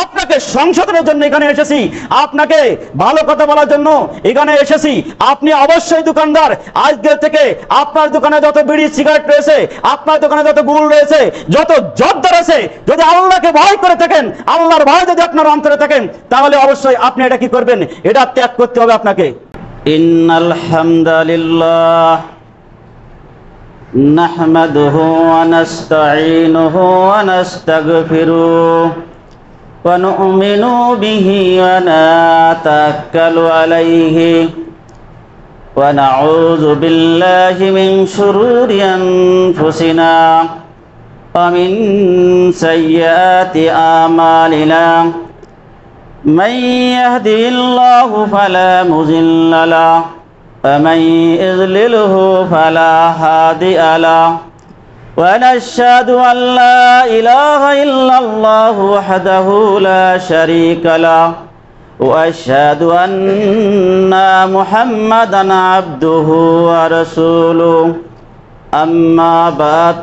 আপনাকে সংশোধনের জন্য এখানে এসেছি, আপনাকে ভালো কথা বলার জন্য এখানে এসেছি। আপনি অবশ্যই দোকানদার, আজকে থেকে আপনার দোকানে যত বিড়ি সিগারেট রয়েছে, আপনার দোকানে যত গুল রয়েছে, যত জর্দা রয়েছে, যদি আল্লাহকে ভয় করে থাকেন, আল্লাহর ভয় যদি আপনার অন্তরে থাকেন, তাহলে অবশ্যই আপনি এটা কি করবেন, এটা ত্যাগ করতে হবে আপনাকে। ইন্নাল হামদালিল্লাহ নাহমাদুহু ওয়া নাস্তাঈনুহু ওয়া নাস্তাগফিরুহ ওয়া নু'মিনু বিহি ওয়া নাতাওয়াক্কালু আলাইহি ওয়া নাউযু বিল্লাহি মিন শুরুরি আনফুসিনা ওয়া মিন সাইয়্যাতি আমালিনা মান ইয়াহদিহিল্লাহু ফালা মুযিল্লা লাহু ومن يضلله فلا هادي له ونشهد أن لا إله إلا الله وحده لا شريك له وأشهد أن محمدا عبده ورسوله أما بعد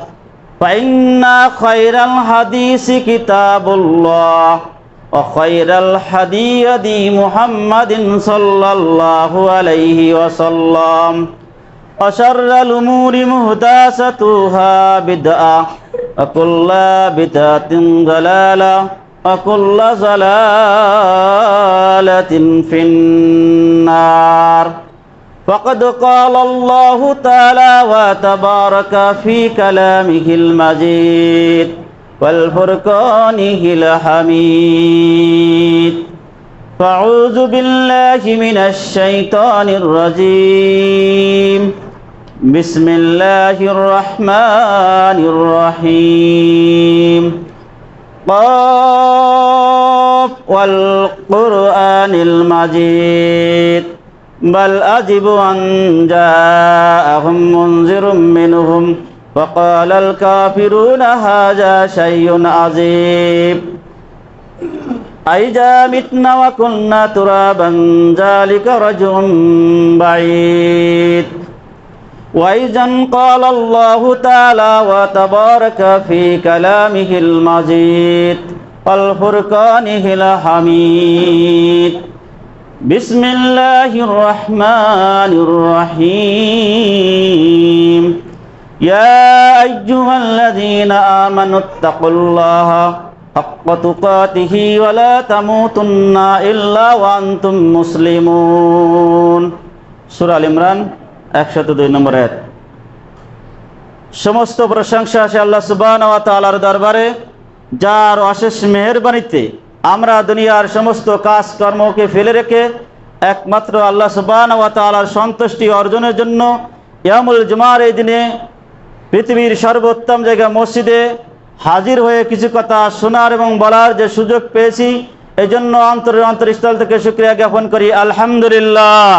فإن خير الحديث كتاب الله وخير الهدي هدي محمد صلى الله عليه وسلم وشر الأمور محدثاتها بدعة وكل بدعة ضلالة وكل ضلالة في النار فقد قال الله تعالى وتبارك في كلامه المجيد والفرقانه الحميد فأعوذ بالله من الشيطان الرجيم بسم الله الرحمن الرحيم قاف والقرآن المجيد بل أجبوا أن جاءهم منذر منهم وقال الكافرون هذا شيء عجيب أإذا متنا وكنا ترابا ذلك رجع بعيد وإذا قال الله تعالى وتبارك في كلامه المجيد والفرقانه الحميد بسم الله الرحمن الرحيم يا أيها الذين آمنوا اتقوا الله حق تقاته ولا تموتن إلا وأنتم مسلمون সূরা আল ইমরান 102 নম্বর আয়াত। সমস্ত প্রশংসা আছে আল্লাহ সুবহানাহু ওয়া তাআলার দরবারে, যার অশেষ মেহেরবানিতে আমরা দুনিয়ার সমস্ত কাজ কর্মকে ফেলে রেখে একমাত্র আল্লাহ সুবহানাহু ওয়া তাআলার সন্তুষ্টি অর্জনের জন্য ইয়ামুল জুমার এই দিনে পৃথিবীর সর্বোত্তম জায়গা মসজিদে হাজির হয়ে কিছু কথা শোনার এবং বলার যে সুযোগ পেয়েছি, এই জন্য অন্তরস্থল থেকে শুকরিয়া জ্ঞাপন করি আলহামদুলিল্লাহ।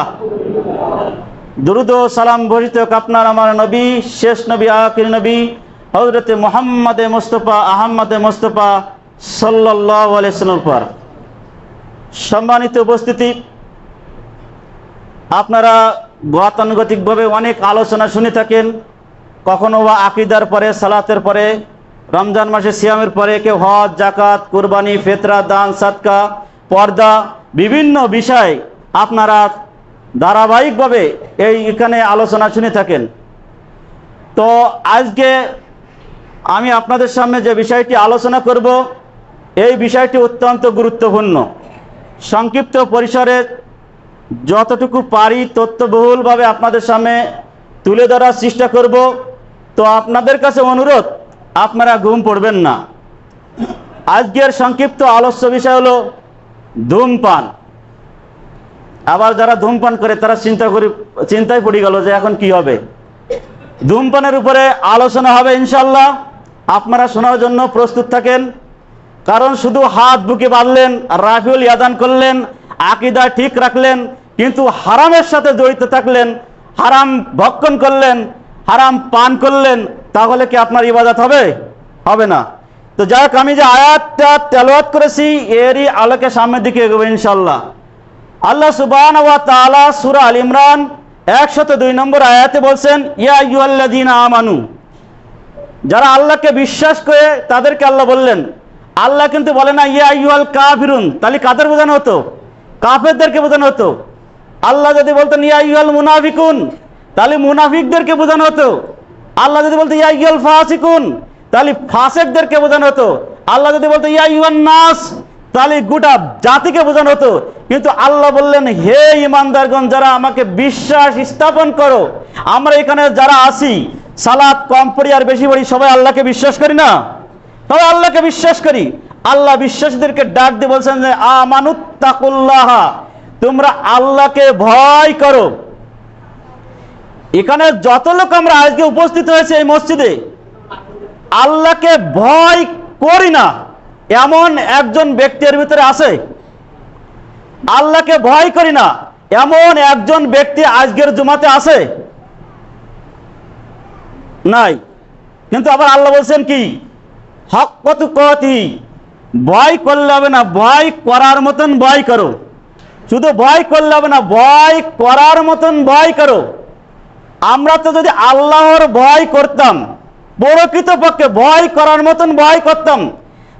দুরূদ ও সালাম বর্ষিত হোক আপনার আমার নবী, শেষ নবী, আখির নবী হযরত মুহাম্মদ মুস্তাফা আহমদ মুস্তাফা সাল্লাল্লাহু আলাইহি ওয়াসাল্লাম পর। সম্মানিত উপস্থিতি, আপনারা গতানুগতিকভাবে অনেক আলোচনা শুনে থাকেন, কখনো বা আকীদার পরে, সালাতের পরে, রমজান মাসে সিয়ামের পরে, কেউ হজ, জাকাত, কুরবানি, ফিতরা, দান, সাদকা, পর্দা, বিভিন্ন বিষয় আপনারা ধারাবাহিকভাবে এখানে আলোচনা শুনে থাকেন। তো আজকে আমি আপনাদের সামনে যে বিষয়টি আলোচনা করব, এই বিষয়টি অত্যন্ত গুরুত্বপূর্ণ। সংক্ষিপ্ত পরিসরে যতটুকু পারি তথ্যবহুলভাবে আপনাদের সামনে তুলে ধরার চেষ্টা করব। তো আপনাদের কাছে অনুরোধ, আপনারা ঘুম পড়বেন না। আজকের সংক্ষিপ্ত আলোচ্য বিষয় হলো ধূমপান। আবার যারা ধূমপান করে তারা চিন্তায় পড়ে গেল যে এখন কি হবে। ধূমপানের উপরে আলোচনা হবে ইনশাআল্লাহ। আপনারা শোনার জন্য প্রস্তুত থাকেন, কারণ শুধু হাত বুকে বাঁধলেন, রাফিউল ইয়াদান করলেন, আকীদা ঠিক রাখলেন, কিন্তু হারামের সাথে জড়িত থাকলেন, হারাম ভক্ষণ করলেন, হারাম পান করলেন, তাহলে কি আপনার ইবাদত হবে? হবে না। তো যাই হোক, আমি যে আয়াতটা তেলাওয়াত করেছি এরই আলোকে সামনের দিকে এগোবো ইনশাআল্লাহ। আল্লাহ সুবহানাহু ওয়া তাআলা সূরা আল ইমরান 102 নম্বর আয়াতে বলছেন, ইয়া আইয়ুহাল্লাযীনা আমানু, যারা আল্লাহকে বিশ্বাস করে তাদেরকে আল্লাহ বললেন, আল্লাহ কিন্তু বলে না ইয়া আইয়ুহাল কাফিরুন, তাহলে কাদের বোঝানো হতো? কাফেরদেরকে বোঝানো হতো। আল্লাহ যদি বলতেন ইয়া আইয়ুহাল মুনাফিকুন, তাহলে মুনাফিকদেরকে বোঝানো হতো। আল্লাহ যদি বলতো ইয়া আইয়ুহাল ফাসিকুন, তাহলে ফাসিকদেরকে বোঝানো হতো। আল্লাহ যদি বলতো ইয়া আইয়ুহান নাস, তাহলে গোটা জাতিকে বোঝানো হতো। কিন্তু আল্লাহ বললেন হে ইমানদারগণ, যারা আমাকে বিশ্বাস স্থাপন করো। আমরা এখানে যারা আছি, সালাত কম পড়ি আর বেশি পড়ি, সবাই আল্লাহকে বিশ্বাস করি না? সবাই আল্লাহকে বিশ্বাস করি। আল্লাহ বিশ্বাসীদেরকে ডাক দিয়ে বলছেন যে আমানুত্তাকুল্লাহ, তোমরা আল্লাহকে ভয় করো। এখানে যত লোক আমরা আজকে উপস্থিত হয়েছে এই মসজিদে, আল্লাহকে ভয় করি না এমন একজন ব্যক্তির ভিতরে আছে? আল্লাহকে ভয় করি না এমন একজন ব্যক্তি আজকের জুমাতে আছে? নাই। কিন্তু আবার আল্লাহ বলছেন কি, হক্কতু কতি, ভয় করলে হবে না, ভয় করার মতন ভয় করো। শুধু ভয় করলে হবে না, ভয় করার মতন ভয় করো। আমরা তো যদি আল্লাহর ভয় করতাম, প্রকৃতপক্ষে ভয় করার মতন ভয় করতাম,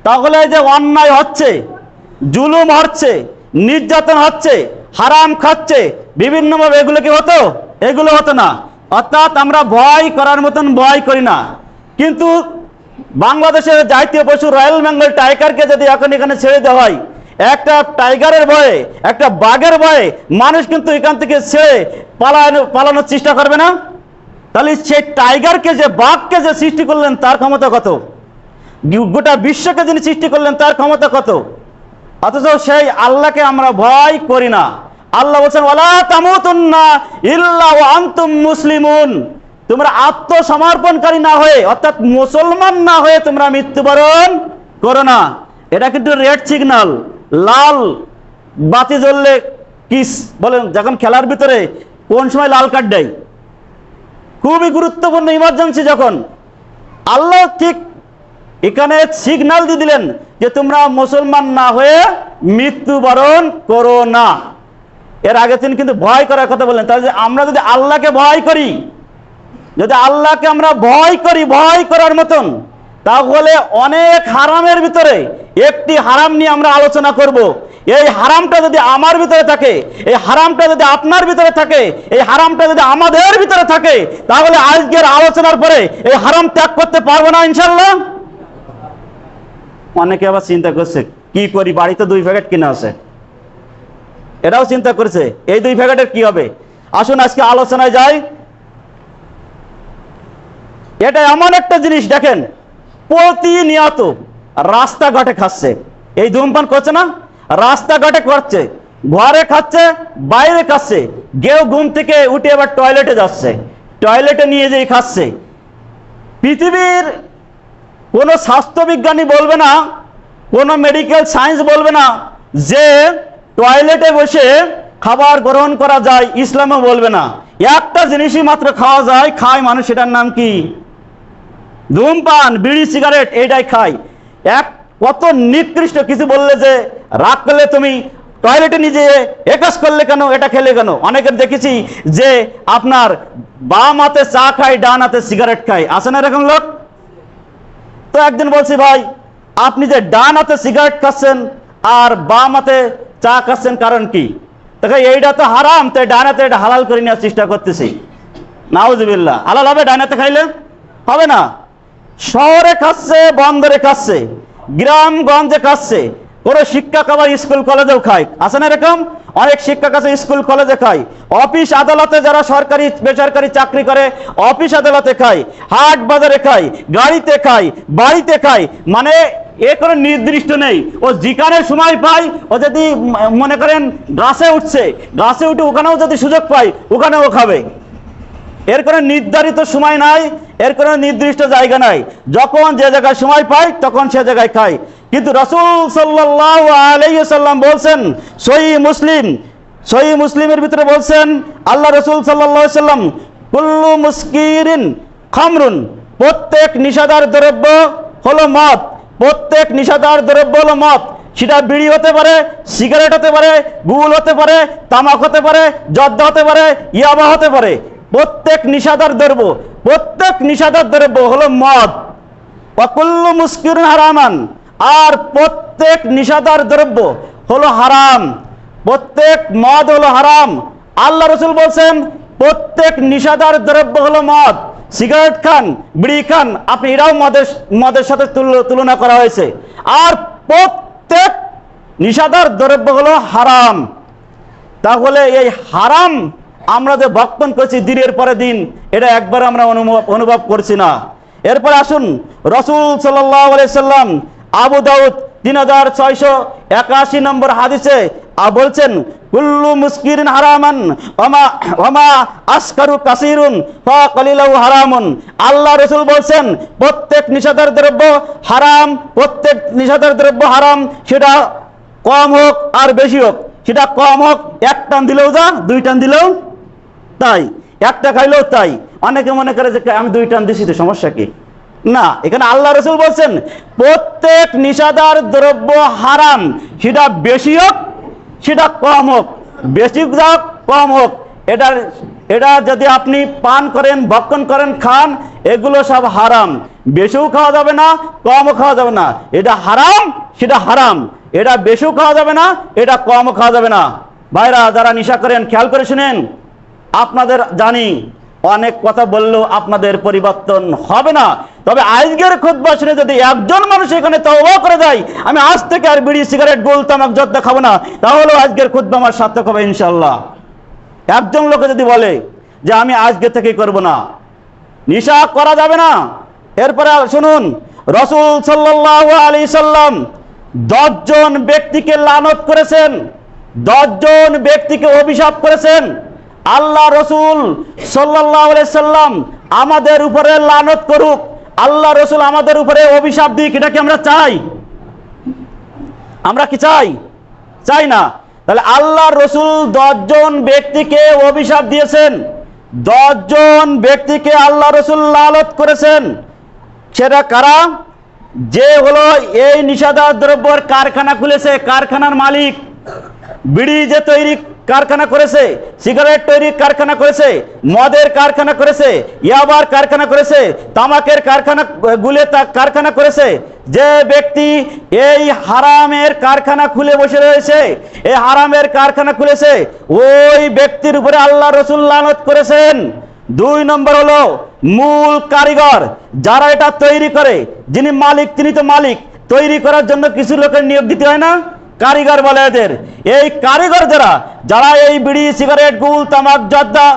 তাহলে যে অন্যায় হচ্ছে, জুলুম হচ্ছে, নির্যাতন হচ্ছে, হারাম খাচ্ছে বিভিন্নভাবে, এগুলো কি হতো? এগুলো হতো না। অর্থাৎ আমরা ভয় করার মতন ভয় করি না। কিন্তু বাংলাদেশের জাতীয় পশু রয়্যাল বেঙ্গল টাইগারকে যদি এখন এখানে ছেড়ে দেওয়া হয়, একটা টাইগারের ভয়ে, একটা বাঘের ভয়ে মানুষ কিন্তু এখান থেকে ছেড়ে পালানোর চেষ্টা করবে না? তাহলে সেই টাইগারকে, যে বাঘকে যে সৃষ্টি করলেন, তার ক্ষমতা কত? গোটা বিশ্বকে যিনি সৃষ্টি করলেন, তার ক্ষমতা কত? অথচ সেই আল্লাহকে আমরা ভয় করি না। আল্লাহ বলছেন ওয়ালা তামুতুন্না ইল্লা ওয়া আনতুম মুসলিমুন, তোমরা আত্মসমর্পণকারী না হয়ে, অর্থাৎ মুসলমান না হয়ে তোমরা মৃত্যুবরণ করো না। এটা কিন্তু রেড সিগন্যাল, লাল বাতি জ্বললে কিস বলেন, যখন খেলার ভিতরে কোন সময় লাল কার্ড দেয়, খুবই গুরুত্বপূর্ণ ইমার্জেন্সি, যখন আল্লাহ ঠিক এখানে সিগন্যাল দিয়ে দিলেন যে তোমরা মুসলমান না হয়ে মৃত্যুবরণ করো না। এর আগে তিনি কিন্তু ভয় করার কথা বললেন। তাহলে আমরা যদি আল্লাহকে ভয় করি, যদি আল্লাহকে আমরা ভয় করি ভয় করার মতন, তাহলে অনেক হারামের ভিতরে একটি হারাম নিয়ে আমরা আলোচনা করব। এই হারামটা যদি আমার ভিতরে থাকে, এই হারামটা যদি আপনার ভিতরে থাকে, এই হারামটা যদি আমাদের ভিতরে থাকে, তাহলে আজকের আলোচনার পরে এই হারাম ত্যাগ করতে পারবো না ইনশাল্লাহ। অনেকে আবার চিন্তা করছে কি করি, বাড়িতে 2 প্যাকেট কিনা আছে, এটাও চিন্তা করছে এই 2 প্যাকেটের কি হবে। আসুন আজকে আলোচনায় যাই। এটা এমন একটা জিনিস, দেখেন প্রতিনিয়ত রাস্তাঘাটে খাচ্ছে, এই ধূমপান করছে না, রাস্তাঘাটে করছে, ঘরে খাচ্ছে, বাইরে খাচ্ছে, কেউ ঘুম থেকে উঠে এবার টয়লেটে যাচ্ছে, টয়লেটে নিয়ে যেয়ে খাচ্ছে। পৃথিবীর কোনো স্বাস্থ্যবিজ্ঞানী বলবে না, কোনো মেডিকেল সায়েন্স বলবে না যে টয়লেটে বসে খাবার গ্রহণ করা যায়, ইসলামও বলবে না। একটা জিনিসই মাত্র খাওয়া যায়, খায় মানুষ, সেটার নাম কি? ধূমপান, বিড়ি, সিগারেট, এইটাই খায়। কত নিকৃষ্ট কিছু বললে যে রাগ করলে তুমি টয়লেটে নিজে একাজ করলে কেন, এটা খেলে কেন। অনেকের দেখেছি যে আপনার বাম হাতে চা খায়, ডান হাতে সিগারেট খায়, আছে না এরকম লোক? তো একদিন বলছি ভাই, আপনি যে ডান হাতে সিগারেট খাচ্ছেন আর বাম হাতে চা খাচ্ছেন, কারণ কি? দেখো এইটা তো হারাম, তাই ডান হাতে এটা হালাল করে নেওয়ার চেষ্টা করতেছি। নাউজুবিল্লাহ, হালাল হবে ডান হাতে খাইলে? হবে না। শহরে খাচ্ছে, বন্দরে খাচ্ছে, গ্রামগঞ্জে খাচ্ছে, কোনো শিক্ষক আবার স্কুল কলেজেও খায়, আছে না এরকম? অনেক শিক্ষক আছে স্কুল কলেজে খায়, অফিস আদালতে যারা সরকারি বেসরকারি চাকরি করে অফিস আদালতে খায়, হাট বাজারে খায়, গাড়িতে খায়, বাড়িতে খায়। মানে এ কোনো নির্দিষ্ট নেই, ও যেখানে সময় পায়, ও যদি মনে করেন গাছে উঠছে, গাছে উঠে ওখানেও যদি সুযোগ পায় ওখানেও খাবে। এর কোনো নির্ধারিত সময় নাই, এর কোনো নির্দিষ্ট জায়গা নাই, যখন যে জায়গায় সময় পায় তখন সে জায়গায় খায়। কিন্তু রাসূল সাল্লাল্লাহু আলাইহি ওয়াসাল্লাম বলছেন, সহিহ মুসলিমের ভিতরে বলছেন আল্লাহ রাসূল সাল্লাল্লাহু আলাইহি ওয়াসাল্লাম, কুল্লু মুসকিরিন খামরুন, প্রত্যেক নিশাদার দ্রব্য হলো মদ, প্রত্যেক নিশাদার দ্রব্য হলো মদ। সেটা বিড়ি হতে পারে, সিগারেট হতে পারে, গুল হতে পারে, তামাক হতে পারে, জর্দা হতে পারে, ইয়াবা হতে পারে। প্রত্যেক নিশাদার দ্রব্য, প্রত্যেক নিশাদার দ্রব্য হলো মদ। ওয়া কুল্লু মুসকিরিন হারামান, আর প্রত্যেক নিষেধার দ্রব্য হলো হারাম, প্রত্যেক মদ হলো হারাম। আল্লাহ রসুল বলছেন প্রত্যেক নিষেধার দ্রব্য হলো মদ। সিগারেট খান, বিড়ি খান, আপনি এরাও মদের সাথে তুলনা করা হয়েছে। আর প্রত্যেক নিষেধার দ্রব্য হলো হারাম। তাহলে এই হারাম আমরা যে ভক্ষণ করছি দিনের পরে দিন, এটা একবার আমরা অনুভব করছি না। এরপর আসুন রাসূল সাল্লাল্লাহু আলাইহি সাল্লাম আবু দাউদ 3681 নম্বর হাদিসে বলছেন কুল্লু মুসকিরিন হারামান ওমা আসকারু কাসিরুন ফাকালিলু হারামুন। আল্লাহ রাসূল বলছেন প্রত্যেক নিষেধার দ্রব্য হারাম, প্রত্যেক নিষেধার দ্রব্য হারাম, সেটা কম হোক আর বেশি হোক, সেটা কম হোক, এক টান দিলেও যা, দুই টান দিলেও তাই, একটা খাইলেও তাই। অনেকে মনে করে যে আমি দুই টান দিছি তো সমস্যা কি? না, এখানে আল্লাহ রসুল বলছেন প্রত্যেক নিষেধার দ্রব্য হারাম, সেটা বেশি হোক সেটা কম হোক, বেশি হোক কম হোক, এটা যদি আপনি পান করেন, ভক্ষণ করেন, খান, এগুলো সব হারাম। বেশিও খাওয়া যাবে না, কমও খাওয়া যাবে না। এটা হারাম, সেটা হারাম। এটা বেশিও খাওয়া যাবে না, এটা কমও খাওয়া যাবে না। ভাইরা যারা নেশা করেন খেয়াল করে শুনেন, আপনাদের জানি অনেক কথা বললেও আপনাদের পরিবর্তন হবে না। তবে আজকের খুতবা শুনে যদি একজন মানুষ এখানে তওবা করে যায়, আমি আজ থেকে আর বিড়ি, সিগারেট, গোল, তামাক, জর্দা খাবো না, তাহলে আজকের খুতবা আমার সার্থক হবে ইনশাআল্লাহ। একজন লোক যদি বলে যে আমি আজকে থেকে করব না, নেশা করা যাবে না। এরপরে শুনুন, রাসূল সাল্লাল্লাহু আলাইহি সাল্লাম 10 জন ব্যক্তিকে লানত করেছেন, 10 জন ব্যক্তিকে অভিশাপ করেছেন। আল্লাহ রসুল সাল্লাল্লাহু আলাইহি সাল্লাম আমাদের উপরে লানত করুক, আল্লাহ রসুল আমাদের উপরে অভিশাপ দিক, এটা কি আমরা চাই? আমরা কি চাই? চাই না। তাহলে আল্লাহ রসুল 10 জন ব্যক্তিকে অভিশাপ দিয়েছেন, 10 জন ব্যক্তিকে আল্লাহ রসুল লানত করেছেন। সেটা কারা? যে হলো এই নিষেধাজ্ঞ দ্রব্যের কারখানা খুলেছে, কারখানার মালিক, বিড়ি যে তৈরি কারখানা করেছে, সিগারেট তৈরি কারখানা করেছে, মদের কারখানা করেছে, ইয়াবার কারখানা করেছে, তামাকের কারখানা করেছে, যে ব্যক্তি এই হারামের কারখানা খুলে বসে রয়েছে, এই হারামের কারখানা খুলেছে, ওই ব্যক্তির উপরে আল্লাহ রাসূল লানত করেছেন। 2 নম্বর হলো মূল কারিগর, যারা এটা তৈরি করে, যিনি মালিক তিনি তো মালিক, তৈরি করার জন্য কিছু লোকের নিয়োগ দিতে হয় না? কারিগর বলে এদের। এই কারিগর যারা এই বিড়ি, সিগারেট, গুল, তামাক, জর্দা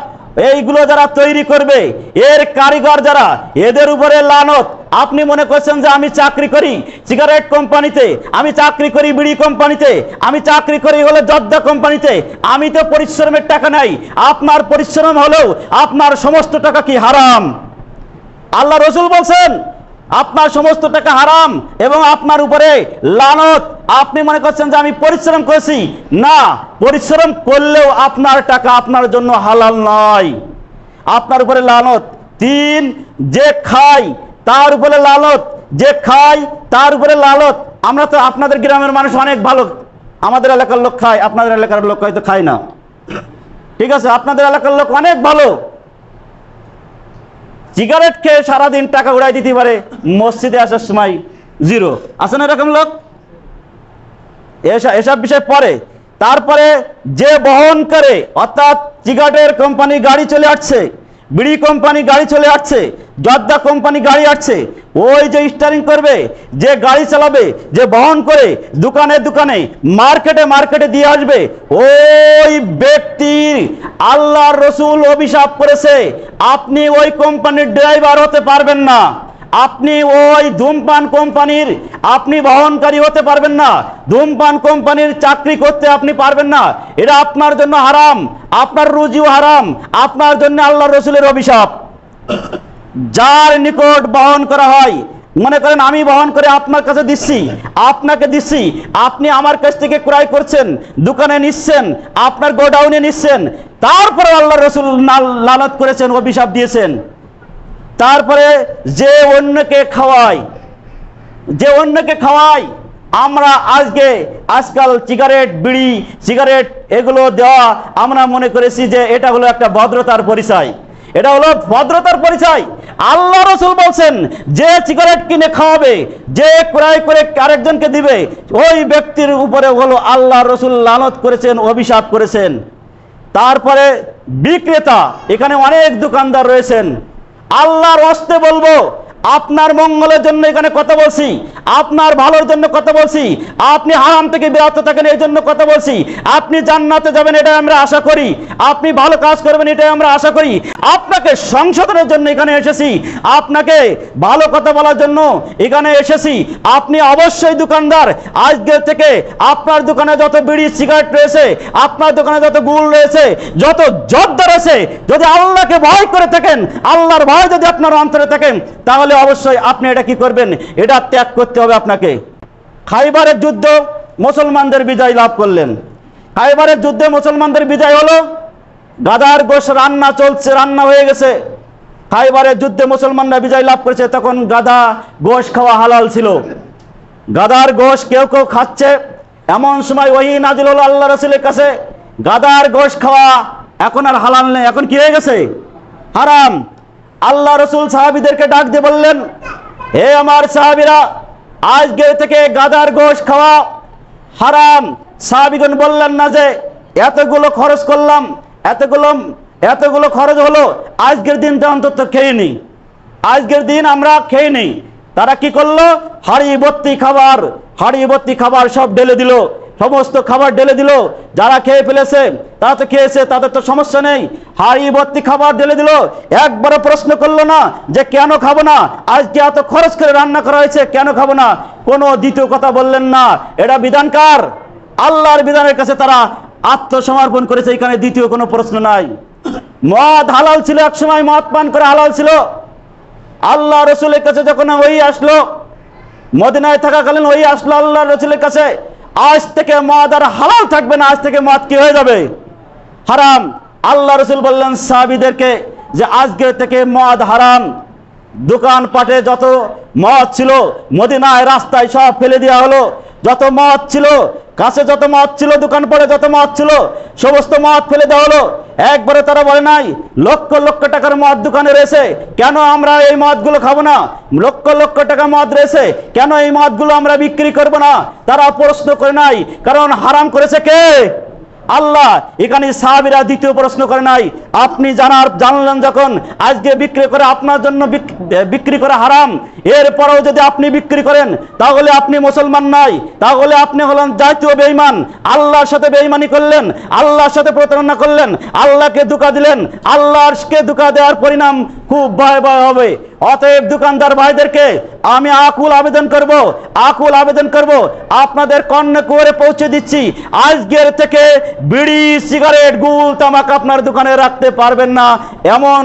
এইগুলো যারা তৈরি করবে, এর কারিগর যারা, এদের উপরে লানত। আপনি মনে করছেন যে আমি চাকরি করি সিগারেট কোম্পানিতে, আমি চাকরি করি বিড়ি কোম্পানিতে, আমি চাকরি করি হলো জর্দা কোম্পানিতে, আমি তো পরিশ্রমের টাকা নাই। আপনার পরিশ্রম হলেও আপনার সমস্ত টাকা কি হারাম? আল্লাহ রসুল বলছেন আপনার সমস্ত টাকা হারাম এবং আপনার উপরে লানত। আপনি মনে করছেন যে আমি পরিশ্রম করেছি, না, পরিশ্রম করলেও আপনার টাকা আপনার জন্য হালাল নয়, আপনার উপরে লানত। 3, যে খায় তার উপরে লানত, যে খায় তার উপরে লানত। আমরা তো, আপনাদের গ্রামের মানুষ অনেক ভালো, আমাদের এলাকার লোক খায়, আপনাদের এলাকার লোক হয়তো খায় না, ঠিক আছে? আপনাদের এলাকার লোক অনেক ভালো, সিগারেট খেয়ে সারাদিন টাকা উড়াই দিতে পারে, মসজিদে আসার সময় 0। আছে না এরকম লোক? এসব বিষয় পরে। তারপরে যে বহন করে, অর্থাৎ সিগারেটের কোম্পানি গাড়ি চলে আসছে, বিড়ি কোম্পানি গাড়ি চলে আসছে, জর্দা কোম্পানি গাড়ি আসছে, ওই যে স্টারিং করবে, যে গাড়ি চালাবে, যে বহন করে দোকানে দোকানে, মার্কেটে মার্কেটে দিয়ে আসবে, ওই ব্যক্তির আল্লাহর রাসূল অভিশাপ করেছে, আপনি ওই কোম্পানির ড্রাইভার হতে পারবেন না, আপনি ওই ধূমপান কোম্পানির আপনি বহনকারী হতে পারবেন না, ধূমপান কোম্পানির চাকরি করতে আপনি পারবেন না। এটা আপনার জন্য হারাম, আপনার রুজিও হারাম, আপনার জন্য আল্লাহর রাসূলের অভিশাপ। যার নিকট বহন করা হয়, মনে করেন আমি বহন করে আপনার কাছে দিচ্ছি, আপনাকে দিচ্ছি, আপনি আমার কাছ থেকে ক্রয় করছেন, দোকানে নিচ্ছেন, আপনার গোডাউনে নিচ্ছেন, তারপরে আল্লাহর রাসূল লানত করেছেন, অভিশাপ দিয়েছেন। তারপরে যে অন্যকে খাওয়ায়, যে অন্যকে খাওয়ায়, আমরা আজকাল সিগারেট, বিড়ি, সিগারেট এগুলো দেওয়া আমরা মনে করেছি যে এটা হলো একটা ভদ্রতার পরিচয়, এটা হলো ভদ্রতার পরিচয়। আল্লাহ রাসূল বলছেন, যে সিগারেট কিনে খাওয়াবে, যে ক্রয় করে আরেকজনকে দিবে, ওই ব্যক্তির উপরে হলো আল্লাহ রাসূল লানত করেছেন, অভিশাপ করেছেন। তারপরে বিক্রেতা, এখানে অনেক দোকানদার রয়েছেন, আল্লাহর হস্তে বলবো, আপনার মঙ্গলের জন্য এখানে কথা বলছি, আপনার ভালোর জন্য কথা বলছি, আপনি হারাম থেকে বিরত থাকেন এই জন্য কথা বলছি, আপনি জান্নাতে যাবেন এটাই আমরা আশা করি, আপনি ভালো কাজ করবেন এটাই আমরা আশা করি, আপনাকে সংশোধনের জন্য এখানে এসেছি, আপনাকে ভালো কথা বলার জন্য এখানে এসেছি। আপনি অবশ্যই দোকানদার, আজকে থেকে আপনার দোকানে যত বিড়ি সিগারেট রয়েছে, আপনার দোকানে যত গুল রয়েছে, যত জর্দা রয়েছে, যদি আল্লাহকে ভয় করে থাকেন, আল্লাহর ভয় যদি আপনার অন্তরে থাকেন, তাহলে অবশ্যই আপনি এটা কি করবেন, এটা ত্যাগ করতে হবে আপনাকে। খাইবারের যুদ্ধ মুসলমানদের বিজয় লাভ করলেন। খাইবারের যুদ্ধে মুসলমানদের বিজয় হলো, গাদার গোশ রান্না চলছে, রান্না হয়ে গেছে। খাইবারের যুদ্ধে মুসলমানরা বিজয় লাভ করেছে, তখন গাদা গোশ খাওয়া হালাল ছিল। গাদার গোশ কেউ কেউ খাচ্ছে, এমন সময় ওহী নাজিল হলো আল্লাহ রাসূলের কাছে, গাদার গোশ খাওয়া এখন আর হালাল নেই, এখন কি হয়ে গেছে, হারাম। আল্লাহ রাসূল সাহাবীদেরকে ডাক দিয়ে বললেন, হে আমার সাহাবীরা, আজকে থেকে গাদার গোশ খাওয়া হারাম। সাহাবীগণ বললেন না যে এতগুলো খরচ করলাম, এতগুলো খরচ হলো, আজকের দিনটা অন্তত খেয়ে নি, আজকের দিন আমরা খেয়ে নিই। তারা কি করলো, হাড়ি ভর্তি খাবার সব ঢেলে দিল, সমস্ত খাবার ঢেলে দিল। যারা খেয়ে ফেলেছে তারা তো খেয়েছে, তাদের তো সমস্যা নেই, হাড়ি ভর্তি খাবার ঢেলে দিল। একবারও প্রশ্ন করলো না যে কেন খাবো না, আজকে এত খরচ করে রান্না করা হয়েছে, কেন খাবো না, কোনো দ্বিতীয় কথা বললেন না। এটা বিধানকার, আল্লাহর বিধানের কাছে তারা আত্মসমর্পণ করেছে, এখানে দ্বিতীয় কোনো প্রশ্ন নাই। মদ হালাল ছিল, এক সময় মদ পান করে হালাল ছিল। আল্লাহ রাসূলের কাছে যখন ওই আসলো, মদিনায় থাকাকালীন ওই আসলো আল্লাহ রাসূলের কাছে, আজ থেকে মদ আর হালাল থাকবে না, আজ থেকে মদ কি হয়ে যাবে, হারাম। আল্লাহ রাসূল বললেন সাহাবীদেরকে যে আজকে থেকে মদ হারাম। দোকানপাটে যত মদ ছিল মদিনায় রাস্তায় সব ফেলে দেওয়া হলো, যত মদ ছিল, কাছে যত মদ ছিল, দোকানপাটে যত মদ ছিল, সমস্ত মদ ফেলে দেওয়া হলো। একবারে তারা বলে নাই লক্ষ লক্ষ টাকার মদ দোকানে রয়েছে, কেন আমরা এই মদগুলো খাবো না, লক্ষ লক্ষ টাকা মদ রয়েছে, কেন এই মদগুলো আমরা বিক্রি করবো না, তারা প্রশ্ন করে নাই, কারণ হারাম করেছে কে, আল্লাহ। এখানে সাহাবীরা দ্বিতীয় প্রশ্ন করে নাই। আপনি জানলেন যখন আজকে বিক্রি করে আপনার জন্য বিক্রি করা হারাম, এরপরেও যদি আপনি বিক্রি করেন তাহলে আপনি মুসলমান নাই, তাহলে আপনি হলেন জাতীয় বেঈমান, আল্লাহর সাথে বেঈমানি করলেন, আল্লাহর সাথে প্রতারণা করলেন, আল্লাহকে ধোঁকা দিলেন। আল্লাহকে ধোঁকা দেওয়ার পরিণাম খুব ভয়াবহ হবে। অতএব দোকানদার ভাইদেরকে আমি আকুল আবেদন করব, আপনাদের কর্ণে করে পৌঁছে দিচ্ছি, আজকের থেকে বিড়ি সিগারেট গুল তামাক আপনার দোকানে রাখতে পারবেন না, এমন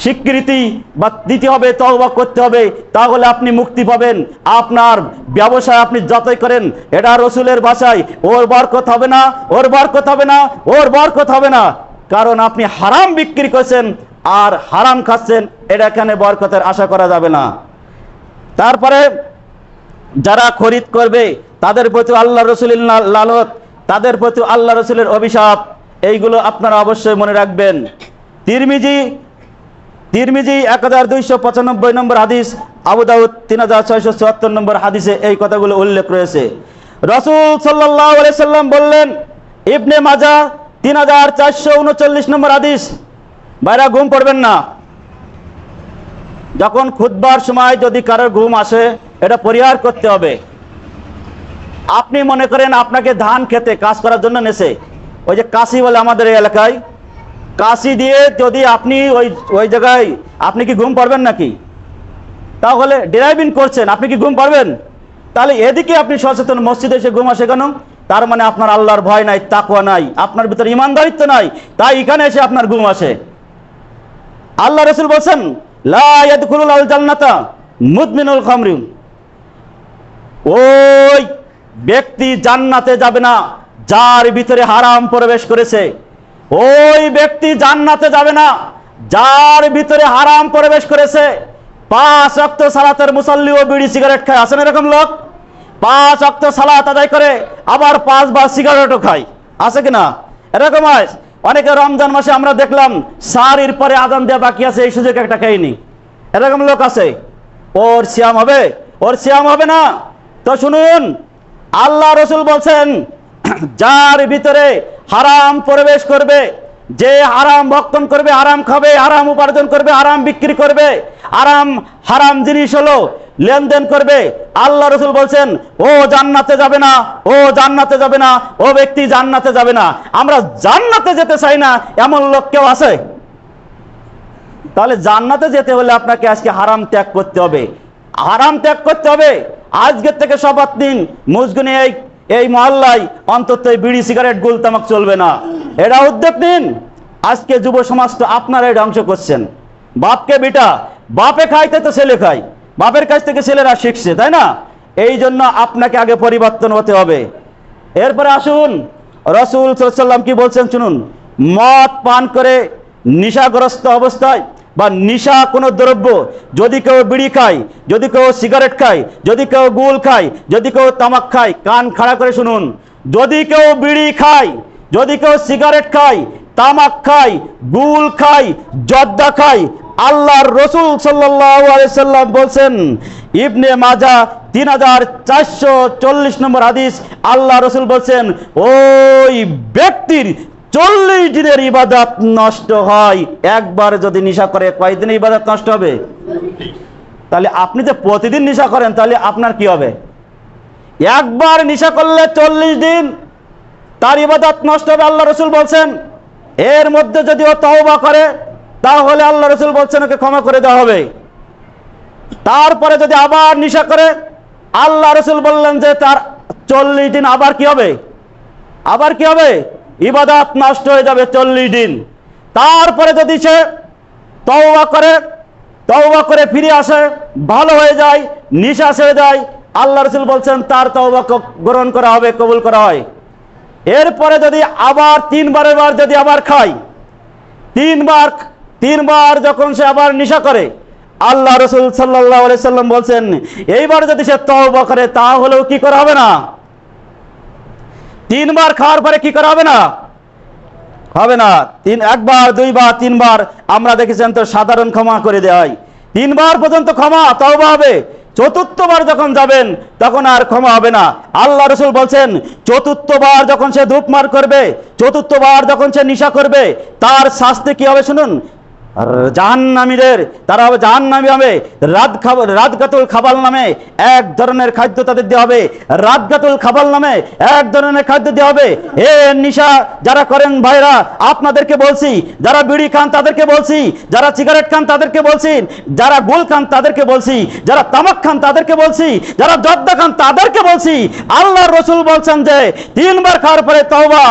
স্বীকৃতি বা দিতে হবে, তওবা করতে হবে, তাহলে আপনি মুক্তি পাবেন। আপনার ব্যবসায় আপনি যতই করেন, এটা রাসূলের ভাষায় ওর বরকত হবে না, ওর বরকত হবে না, ওর বরকত হবে না, কারণ আপনি হারাম বিক্রি করছেন আর হারাম খাচ্ছেন, এটা এখানে বরকতের আশা করা যাবে না। তারপরে যারা খরিদ করবে তাদের প্রতি আল্লাহ রাসূলের লানত, তাদের প্রতি আল্লাহ রাসূলের অভিশাপ, এইগুলো আপনারা অবশ্যই মনে রাখবেন। তিরমিজি 1295 নম্বর হাদিস, আবু দাউদ 3674 নম্বর হাদিসে এই কথাগুলো উল্লেখ রয়েছে। রাসূল সাল্লাল্লাহু আলাইহি সাল্লাম বললেন, ইবনে মাজাহ 3439 নম্বর হাদিস, ভাইরা ঘুম পড়বেন না। যখন খুতবার সময় যদি কারোর ঘুম আসে, এটা পরিহার করতে হবে। আপনি মনে করেন আপনাকে ধান খেতে কাজ করার জন্য নেছে, ওই যে কাশি বলে আমাদের এই এলাকায়, কাশি দিয়ে যদি আপনি ওই জায়গায়, আপনি কি ঘুম পারবেন নাকি? তাহলে ড্রাইভিং করছেন, আপনি কি ঘুম পারবেন? তাহলে এদিকে আপনি সচেতন, মসজিদে এসে ঘুম আসে কেন? তার মানে আপনার আল্লাহর ভয় নাই, তাকওয়া নাই, আপনার ভিতরে ইমানদারিত্ব নাই, তাই এখানে এসে আপনার ঘুম আসে। আল্লাহ রাসূল বলেন, লা ইয়াদখুলুল জান্নাতা মুদমিনুল খামরি, ওই ব্যক্তি জান্নাতে যাবে না যার ভিতরে হারাম প্রবেশ করেছে। ওই ব্যক্তি জান্নাতে যাবে না যার ভিতরে হারাম প্রবেশ করেছে। 5 ওয়াক্ত সালাতের মুসাল্লি ও বিড়ি সিগারেট খায়, আছেন এরকম লোক? 5 ওয়াক্ত সালাত আদায় করে আবার 5 বার সিগারেটও খায়, আছে কিনা? এরকম হয়। অনেকে রমজান মাসে আমরা দেখলাম সারির পরে আজান দেওয়া বাকি আছে, এই সুযোগ একটা খাইনি, এরকম লোক আছে। ওর সিয়াম হবে? ওর সিয়াম হবে না। তো শুনুন, আল্লাহ রসুল বলছেন যার ভিতরে হারাম প্রবেশ করবে, যে হারাম ভক্ষণ করবে, হারাম খাবে, হারাম উপার্জন করবে, হারাম বিক্রি করবে, হারাম জিনিস হলো লেনদেন করবে, আল্লাহ রসুল বলছেন ও জান্নাতে যাবে না, ও জান্নাতে যাবে না, ও ব্যক্তি জান্নাতে যাবে না। আমরা জান্নাতে যেতে চাই না এমন লোক কেউ আছে? তাহলে জান্নাতে যেতে হলে আপনাকে আজকে হারাম ত্যাগ করতে হবে, হারাম ত্যাগ করতে হবে। আজকের থেকে শপথ নিন, মুজগুনি এই মহল্লায় অন্তত বিড়ি সিগারেট গুল তামাক চলবে না, এটা উদ্যোগ নিন। আজকে যুব সমাজ তো আপনারাই ধ্বংস করছেন। বাপকে বিটা, বাপে খাইতে তো ছেলে খায়, বাপের কাছ থেকে ছেলেরা শিখছে, তাই না? এই জন্য আপনাকে আগে পরিবর্তন হতে হবে। এরপরে আসুন, রাসূল সাল্লাল্লাহু আলাইহি ওয়াসাল্লাম কি বলছেন শুনুন। মদ পান করে নেশাগ্রস্ত অবস্থায় বা নেশা কোনো দ্রব্য, যদি কেউ বিড়ি খায়, যদি কেউ সিগারেট খায়, যদি কেউ গুল খায়, যদি কেউ তামাক খায়, কান খাড়া করে শুনুন, যদি কেউ বিড়ি খায়, যদি কেউ সিগারেট খায়, তামাক খায়, গুল খায়, জর্দা খায়, আল্লাহর রসুল সাল্লাল্লাহু আলাইহি সাল্লাম বলছেন, ইবনে মাজাহ 3440 নম্বর হাদিস, আল্লাহ রসুল বলছেন ওই ব্যক্তির 40 দিনের ইবাদত নষ্ট হয়। একবার যদি নেশা করে কয়দিনের ইবাদত নষ্ট হবে? তাহলে আপনি যে প্রতিদিন নেশা করেন, তাহলে আপনার কি হবে? একবার নেশা করলে 40 দিন তার ইবাদত নষ্ট হবে, আল্লাহ রসুল বলছেন। এর মধ্যে যদি ও তওবা করে, তাহলে আল্লাহ রসুল বলছেন ওকে ক্ষমা করে দেওয়া হবে। তারপরে যদি আবার নেশা করে, আল্লাহ রসুল বললেন যে তার 40 দিন আবার কি হবে? আবার কি হবে? ইবাদত নষ্ট হয়ে যাবে 40 দিন। তারপরে যদি সে তওবা করে ফিরে আসে, ভালো হয়ে যায়, নেশা ছেড়ে যায়, আল্লাহ রসুল বলছেন তার তওবা গ্রহণ করা হবে, কবুল করা হয়। এরপরে যদি আবার তিনবারের বার যদি আবার খায়, তিনবার যখন সে আবার নেশা করে, আল্লাহ রসুল সাল্লাল্লাহু আলাইহি সাল্লাম বলছেন এইবার যদি সে তওবা করে, তাহলেও কি করা হবে না? তিনবার খাওয়ার পরে কি করা হবে না? হবে না। একবার, দুইবার, তিনবার আমরা দেখেছেন তো সাধারণ ক্ষমা করে দেওয়া হয়। তিনবার পর্যন্ত ক্ষমা, তওবা হবে। চতুর্থবার যখন যাবেন তখন আর ক্ষমা হবে না। আল্লাহ রসুল বলছেন চতুর্থবার যখন সে ধূমপান করবে, চতুর্থবার যখন সে নেশা করবে, তার শাস্তি কি হবে শুনুন। জাহান্নামীদের, তারা হবে জাহান্নামী হবে। রাদগাতুল খাবাল নামে এক ধরনের খাদ্য তাদের দেওয়া হবে, রাদগাতুল খাবাল নামে এক ধরনের খাদ্য দেওয়া হবে। এ নেশা যারা করেন ভাইরা, আপনাদেরকে বলছি, যারা বিড়ি খান তাদেরকে বলছি, যারা সিগারেট খান তাদেরকে বলছি, যারা গুল খান তাদেরকে বলছি, যারা তামাক খান তাদেরকে বলছি, যারা জর্দা খান তাদেরকে বলছি, আল্লাহর রসুল বলছেন যে 3 বার খাওয়ার পরে তওবা,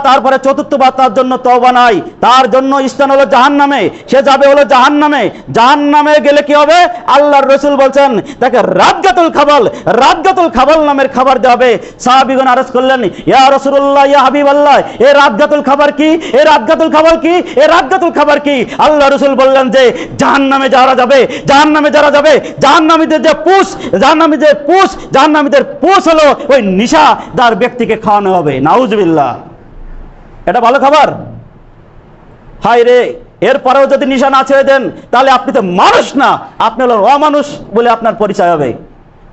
তারপরে চতুর্থবার তার জন্য তওবা নাই, তার জন্য স্থান হলো জাহান্নামে, সে যাবে হলো জাহান্নামে। জাহান্নামে গেলে কি হবে? আল্লাহর রাসূল বলছেন তাকে রাদগাতুল খাবাল নামের খাবার দেওয়া হবে। সাহাবীগণ আরজ করলেন, ইয়া রাসূলুল্লাহ, ইয়া হাবিবাল্লাহ, এই রাদগাতুল খাবার কি? এই রাদগাতুল খাবার কি? এই রাদগাতুল খাবার কি? আল্লাহ রাসূল বললেন যে জাহান্নামে যারা যাবে, জাহান্নামীদের পুষ হলো ওই নিশাদার ব্যক্তিকে খাওয়ানো হবে। নাউজুবিল্লাহ। এটা ভালো খাবার? হায় রে! এরপরেও যদি নিশা না ছেড়ে দেন, তাহলে আপনি তো মানুষ না, আপনি হলো অমানুষ বলে আপনার পরিচয় হবে।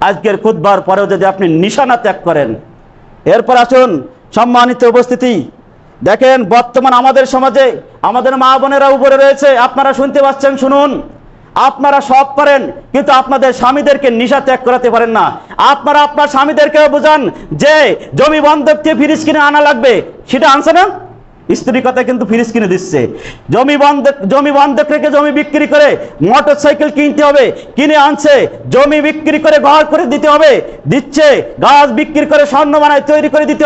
আজকের খুতবার পরেও যদি আপনি নিশা না ত্যাগ করেন। এরপর আসুন, সম্মানিত উপস্থিতি, দেখেন বর্তমান আমাদের সমাজে আমাদের মা বোনেরা উপরে রয়েছে, আপনারা শুনতে পাচ্ছেন, শুনুন। আপনারা সব পারেন, কিন্তু আপনাদের স্বামীদেরকে নেশা ত্যাগ করাতে পারেন না। আপনারা আপনার স্বামীদেরকেও বোঝান যে জমি বন্ধক দিয়ে ফ্রিজ কিনে আনা লাগবে, সেটা আনছে না। স্ত্রীর কথা কিন্তু ফ্রিজ কিনে দিচ্ছে। জমি বন্ধক রেখে জমি বিক্রি করে মোটর সাইকেল কিনতে হবে, কিনে আনছে। জমি বিক্রি করে ঘর করে দিতে হবে, দিচ্ছে। গাছ বিক্রি করে স্বর্ণ বানায় তৈরি করে দিতে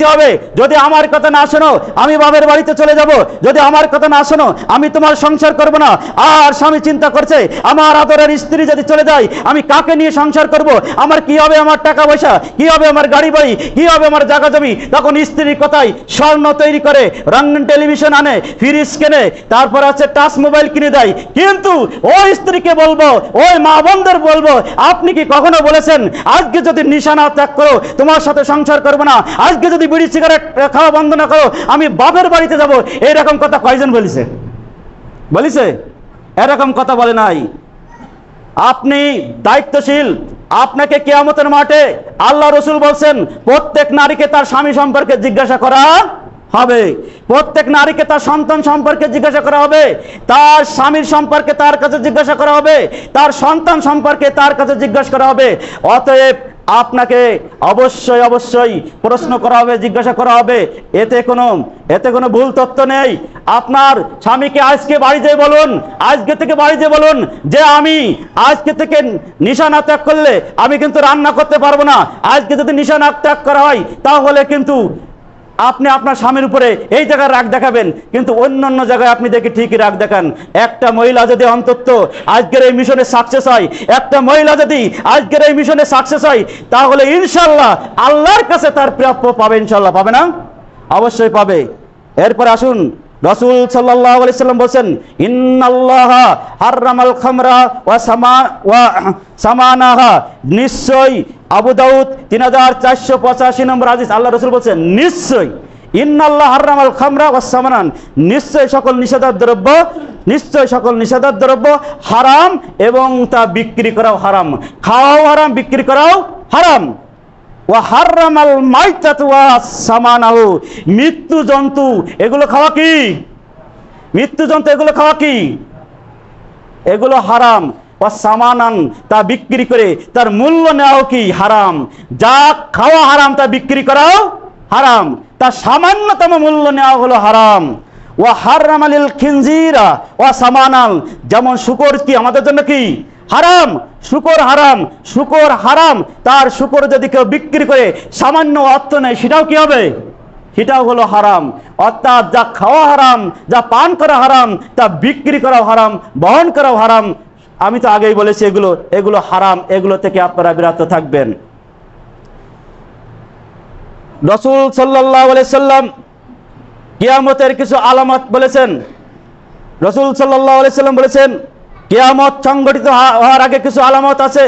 হবে। যদি আমার কথা না শোনো, আমি বাবার বাড়িতে চলে যাব। যদি আমার কথা না শোনো, আমি তোমার সংসার করব না। আর স্বামী চিন্তা করছে, আমার আদরের স্ত্রী যদি চলে যায়, আমি কাকে নিয়ে সংসার করব? আমার কি হবে? আমার টাকা পয়সা কি হবে? আমার গাড়ি বাড়ি কি হবে? আমার জায়গা জমি? তখন স্ত্রীর কথাই স্বর্ণ তৈরি করে করে, রঙিন টেলিভিশন আনে, ফ্রিজ কেনে, তারপর আছে টাচ মোবাইল কিনে দেয়। কিন্তু ওই স্ত্রীকে বলবো, ওই মা বোনদের বলবো, আপনি কি কখনো বলেছেন আজকে যদি নিশানা ত্যাগ করো তোমার সাথে সংসার করবো না, আজকে যদি বিড়ি সিগারেট খাওয়া বন্ধ না করো আমি বাপের বাড়িতে যাব? এইরকম কথা কয়জন বলেছে? বলেছে? এরকম কথা বলে নাই। আপনি দায়িত্বশীল, আপনাকে কিয়ামতের মাঠে আল্লাহ রসুল বলছেন প্রত্যেক নারীকে তার স্বামী সম্পর্কে জিজ্ঞাসা করা হবে, প্রত্যেক নারীকে তার সন্তান সম্পর্কে জিজ্ঞাসা করা হবে, তার স্বামীর সম্পর্কে তার কাছে জিজ্ঞাসা করা হবে, তার সন্তান সম্পর্কে তার কাছে জিজ্ঞাসা করা হবে। অতএব আপনাকে অবশ্যই অবশ্যই প্রশ্ন করা হবে, জিজ্ঞাসা করা হবে। এতে কোনো ভুল তথ্য নেই। আপনার স্বামীকে আজকে বাড়িতে বলুন, আজকে থেকে বাড়িতে বলুন যে আমি আজকে থেকে নিশানা ত্যাগ করলে আমি কিন্তু রান্না করতে পারবো না। আজকে যদি নিশানা ত্যাগ করা হয় তাহলে কিন্তু আপনি আপনার স্বামীর উপরে এই জায়গায় রাগ দেখাবেন, কিন্তু অন্য জায়গায় আপনি দেখি ঠিকই রাগ দেখান। একটা মহিলা যদি অন্তত আজকের এই মিশনে সাকসেস হয়, একটা মহিলা যদি আজকের এই মিশনে সাকসেস হয়, তাহলে ইনশাল্লাহ আল্লাহর কাছে তার প্রাপ্য পাবে। ইনশাল্লাহ পাবে না? অবশ্যই পাবে। এরপর আসুন, রাসূল সাল্লাল্লাহু আলাইহি সাল্লাম বলেন ইন্নাল্লাহা হারামাল খামরা ওয়া সামানাহা, নিশ্চয়ই আবু দাউদ 3485 নম্বর হাদিস, আল্লাহ রাসূল বলেন নিশ্চয়ই ইন্নাল্লাহ হারামাল খামরা ওয়া সামানান, নিশ্চয় সকল নিষেধাজ্ঞ দ্রব্য হারাম এবং তা বিক্রি করাও হারাম। খাওয়াও হারাম, বিক্রি করাও হারাম। ওয়া হারামাল মাইতাতু ওয়া সামানাহু, মৃত্যু জন্তু এগুলো খাওয়া কি? মৃত্যু জন্তু এগুলো খাওয়া কি? এগুলো হারাম। ওয়া সামানান, তা বিক্রি করে তার মূল্য নেওয়াও কি? হারাম। যা খাওয়া হারাম তা বিক্রি করাও হারাম, তা সামান্যতম মূল্য নেওয়া হলো হারাম। ওয়া হারামালিল খিনজিরা ওয়া সামানাল, যেমন শুকর কি আমাদের জন্য কি? হারাম। শুকর হারাম, শুকর হারাম, তার শুকর যদি কেউ বিক্রি করে সামান্য অর্থ নেয় সেটাও কি হবে? সেটাও হলো হারাম। অর্থাৎ যা খাওয়া হারাম, যা পান করা হারাম, তা বিক্রি করাও হারাম, বহন করাও হারাম। আমি তো আগেই বলেছি এগুলো হারাম, এগুলো থেকে আপনারা বিরত থাকবেন। রাসূল সাল্লাল্লাহু আলাইহি সাল্লাম কিয়ামতের কিছু আলামত বলেছেন। রাসূল সাল্লাল্লাহু আলাইহি সাল্লাম বলেছেন কিয়ামত সংঘটিত হওয়ার আগে কিছু আলামত আছে।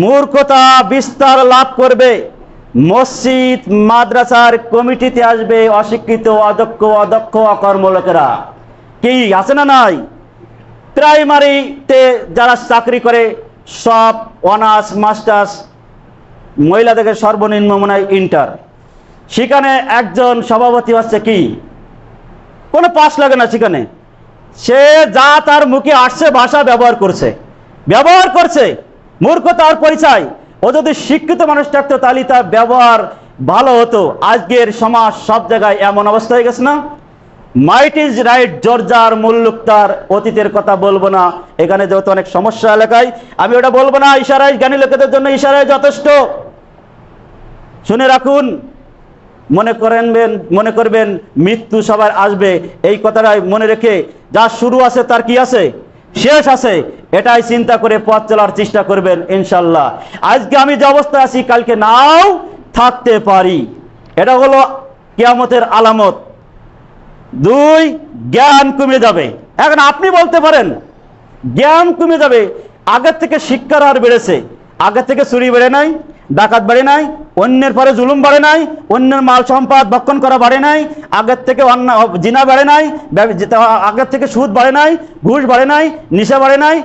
মূর্খতা বিস্তার লাভ করবে, মসজিদ মাদ্রাসার কমিটিতে আসবে অশিক্ষিত, অদক্ষ অকর্ম লোকেরা। কি আছে না নাই? প্রাইমারিতে যারা চাকরি করে সব অনার্স মাস্টার্স, মহিলাদের সর্বনিম্ন মনে হয় ইন্টার, সেখানে একজন সভাপতি হচ্ছে কি? কোনো পাস লাগে না সেখানে, সে যা তার মুখে আসছে ভাষা ব্যবহার করছে। মূর্খতার পরিচয়। ও যদি শিক্ষিত মানুষ থাকতো তাহলে তার ব্যবহার ভালো হতো। আজকের সমাজ সব জায়গায় এমন অবস্থা হয়ে গেছে না? মাইট ইজ রাইট, জর্জার মুল্লুকতার, অতীতের কথা বলবো না, এখানে যেহেতু অনেক সমস্যা এলাকায় আমি ওটা বলবো না। ইশারায়, জ্ঞানী লোকেদের জন্য ইশারায় যথেষ্ট। শুনে রাখুন, মনে করবেন মৃত্যু সবার আসবে, এই কথাটাই মনে রেখে যা শুরু আছে তার কি আছে? শেষ আছে। এটাই চিন্তা করে পথ চলার চেষ্টা করবেন ইনশাল্লাহ। আজকে আমি যে অবস্থায় আছি কালকে নাও থাকতে পারি, এটা হলো কিয়ামতের আলামত। 2, জ্ঞান কমে যাবে। এখন আপনি বলতে পারেন জ্ঞান কমে যাবে, আগের থেকে শিক্ষার হার বেড়েছে, আগের থেকে চুরি বেড়ে নাই, ডাকাত বাড়ে নাই, অন্যের পরে জুলুম বাড়ে নাই, অন্যের মাল সম্পদ ভক্ষণ করা বাড়ে নাই, আগের থেকে জিনা বাড়ে নাই, আগের থেকে সুদ বাড়ে নাই, ঘুষ বাড়ে নাই, নেশা বাড়ে নাই,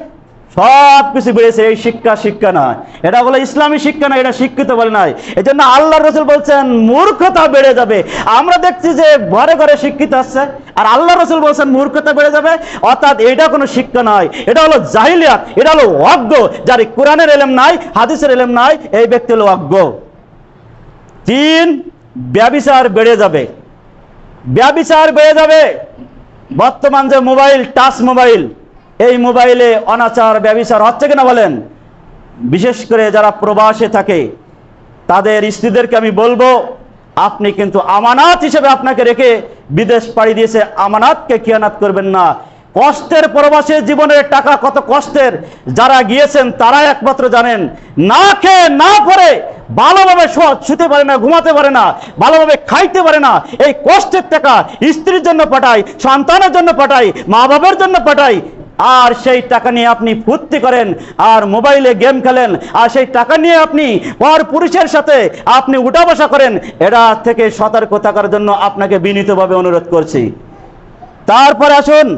সব কিছু বেড়েছে। এই শিক্ষা নয়, এটা হলো ইসলামী শিক্ষা না, এটা শিক্ষিত বলে নাই। এই জন্য আল্লাহ রাসূল বলছেন মূর্খতা বেড়ে যাবে। আমরা দেখছি যে ঘরে ঘরে শিক্ষিত আছে, আর আল্লাহ রাসূল বলছেন মূর্খতা বেড়ে যাবে। অর্থাৎ এটা কোনো শিক্ষা নয়, এটা হলো জাহিলিয়াত, এটা হলো অজ্ঞ। যার কোরআনের ইলম নাই, হাদিসের ইলম নাই, এই ব্যক্তি হলো অজ্ঞ। 3, ব্যভিচার বেড়ে যাবে। বর্তমান যে মোবাইল, টাচ মোবাইল, এই মোবাইলে অনাচার ব্যভিচার হচ্ছে কিনা বলেন? বিশেষ করে যারা প্রবাসে থাকে তাদের স্ত্রীদেরকে আমি বলবো, আপনি কিন্তু আমানত হিসেবে আপনাকে রেখে বিদেশ পাড়ি দিয়েছে, আমানতকে খিয়ানত করবেন না। কষ্টের প্রবাসে জীবনের টাকা কত কষ্টের, যারা গিয়েছেন তারাই একমাত্র জানেন। না খেয়ে না পরে ভালোভাবে শুতে পারে না, ঘুমাতে পারে না, ভালোভাবে খাইতে পারে না, এই কষ্টের টাকা স্ত্রীর জন্য পাঠায়, সন্তানের জন্য পাঠায়, মা বাবার জন্য পাঠায়, আর সেই টাকা নিয়ে আপনি ফুর্তি করেন আর মোবাইলে গেম খেলেন, আর সেই টাকা নিয়ে আপনি পর পুরুষের সাথে আপনি উঠা বসা করেন। এটা থেকে সতর্ক থাকার জন্য আপনাকে বিনীতভাবে অনুরোধ করছি। তারপরে আসুন,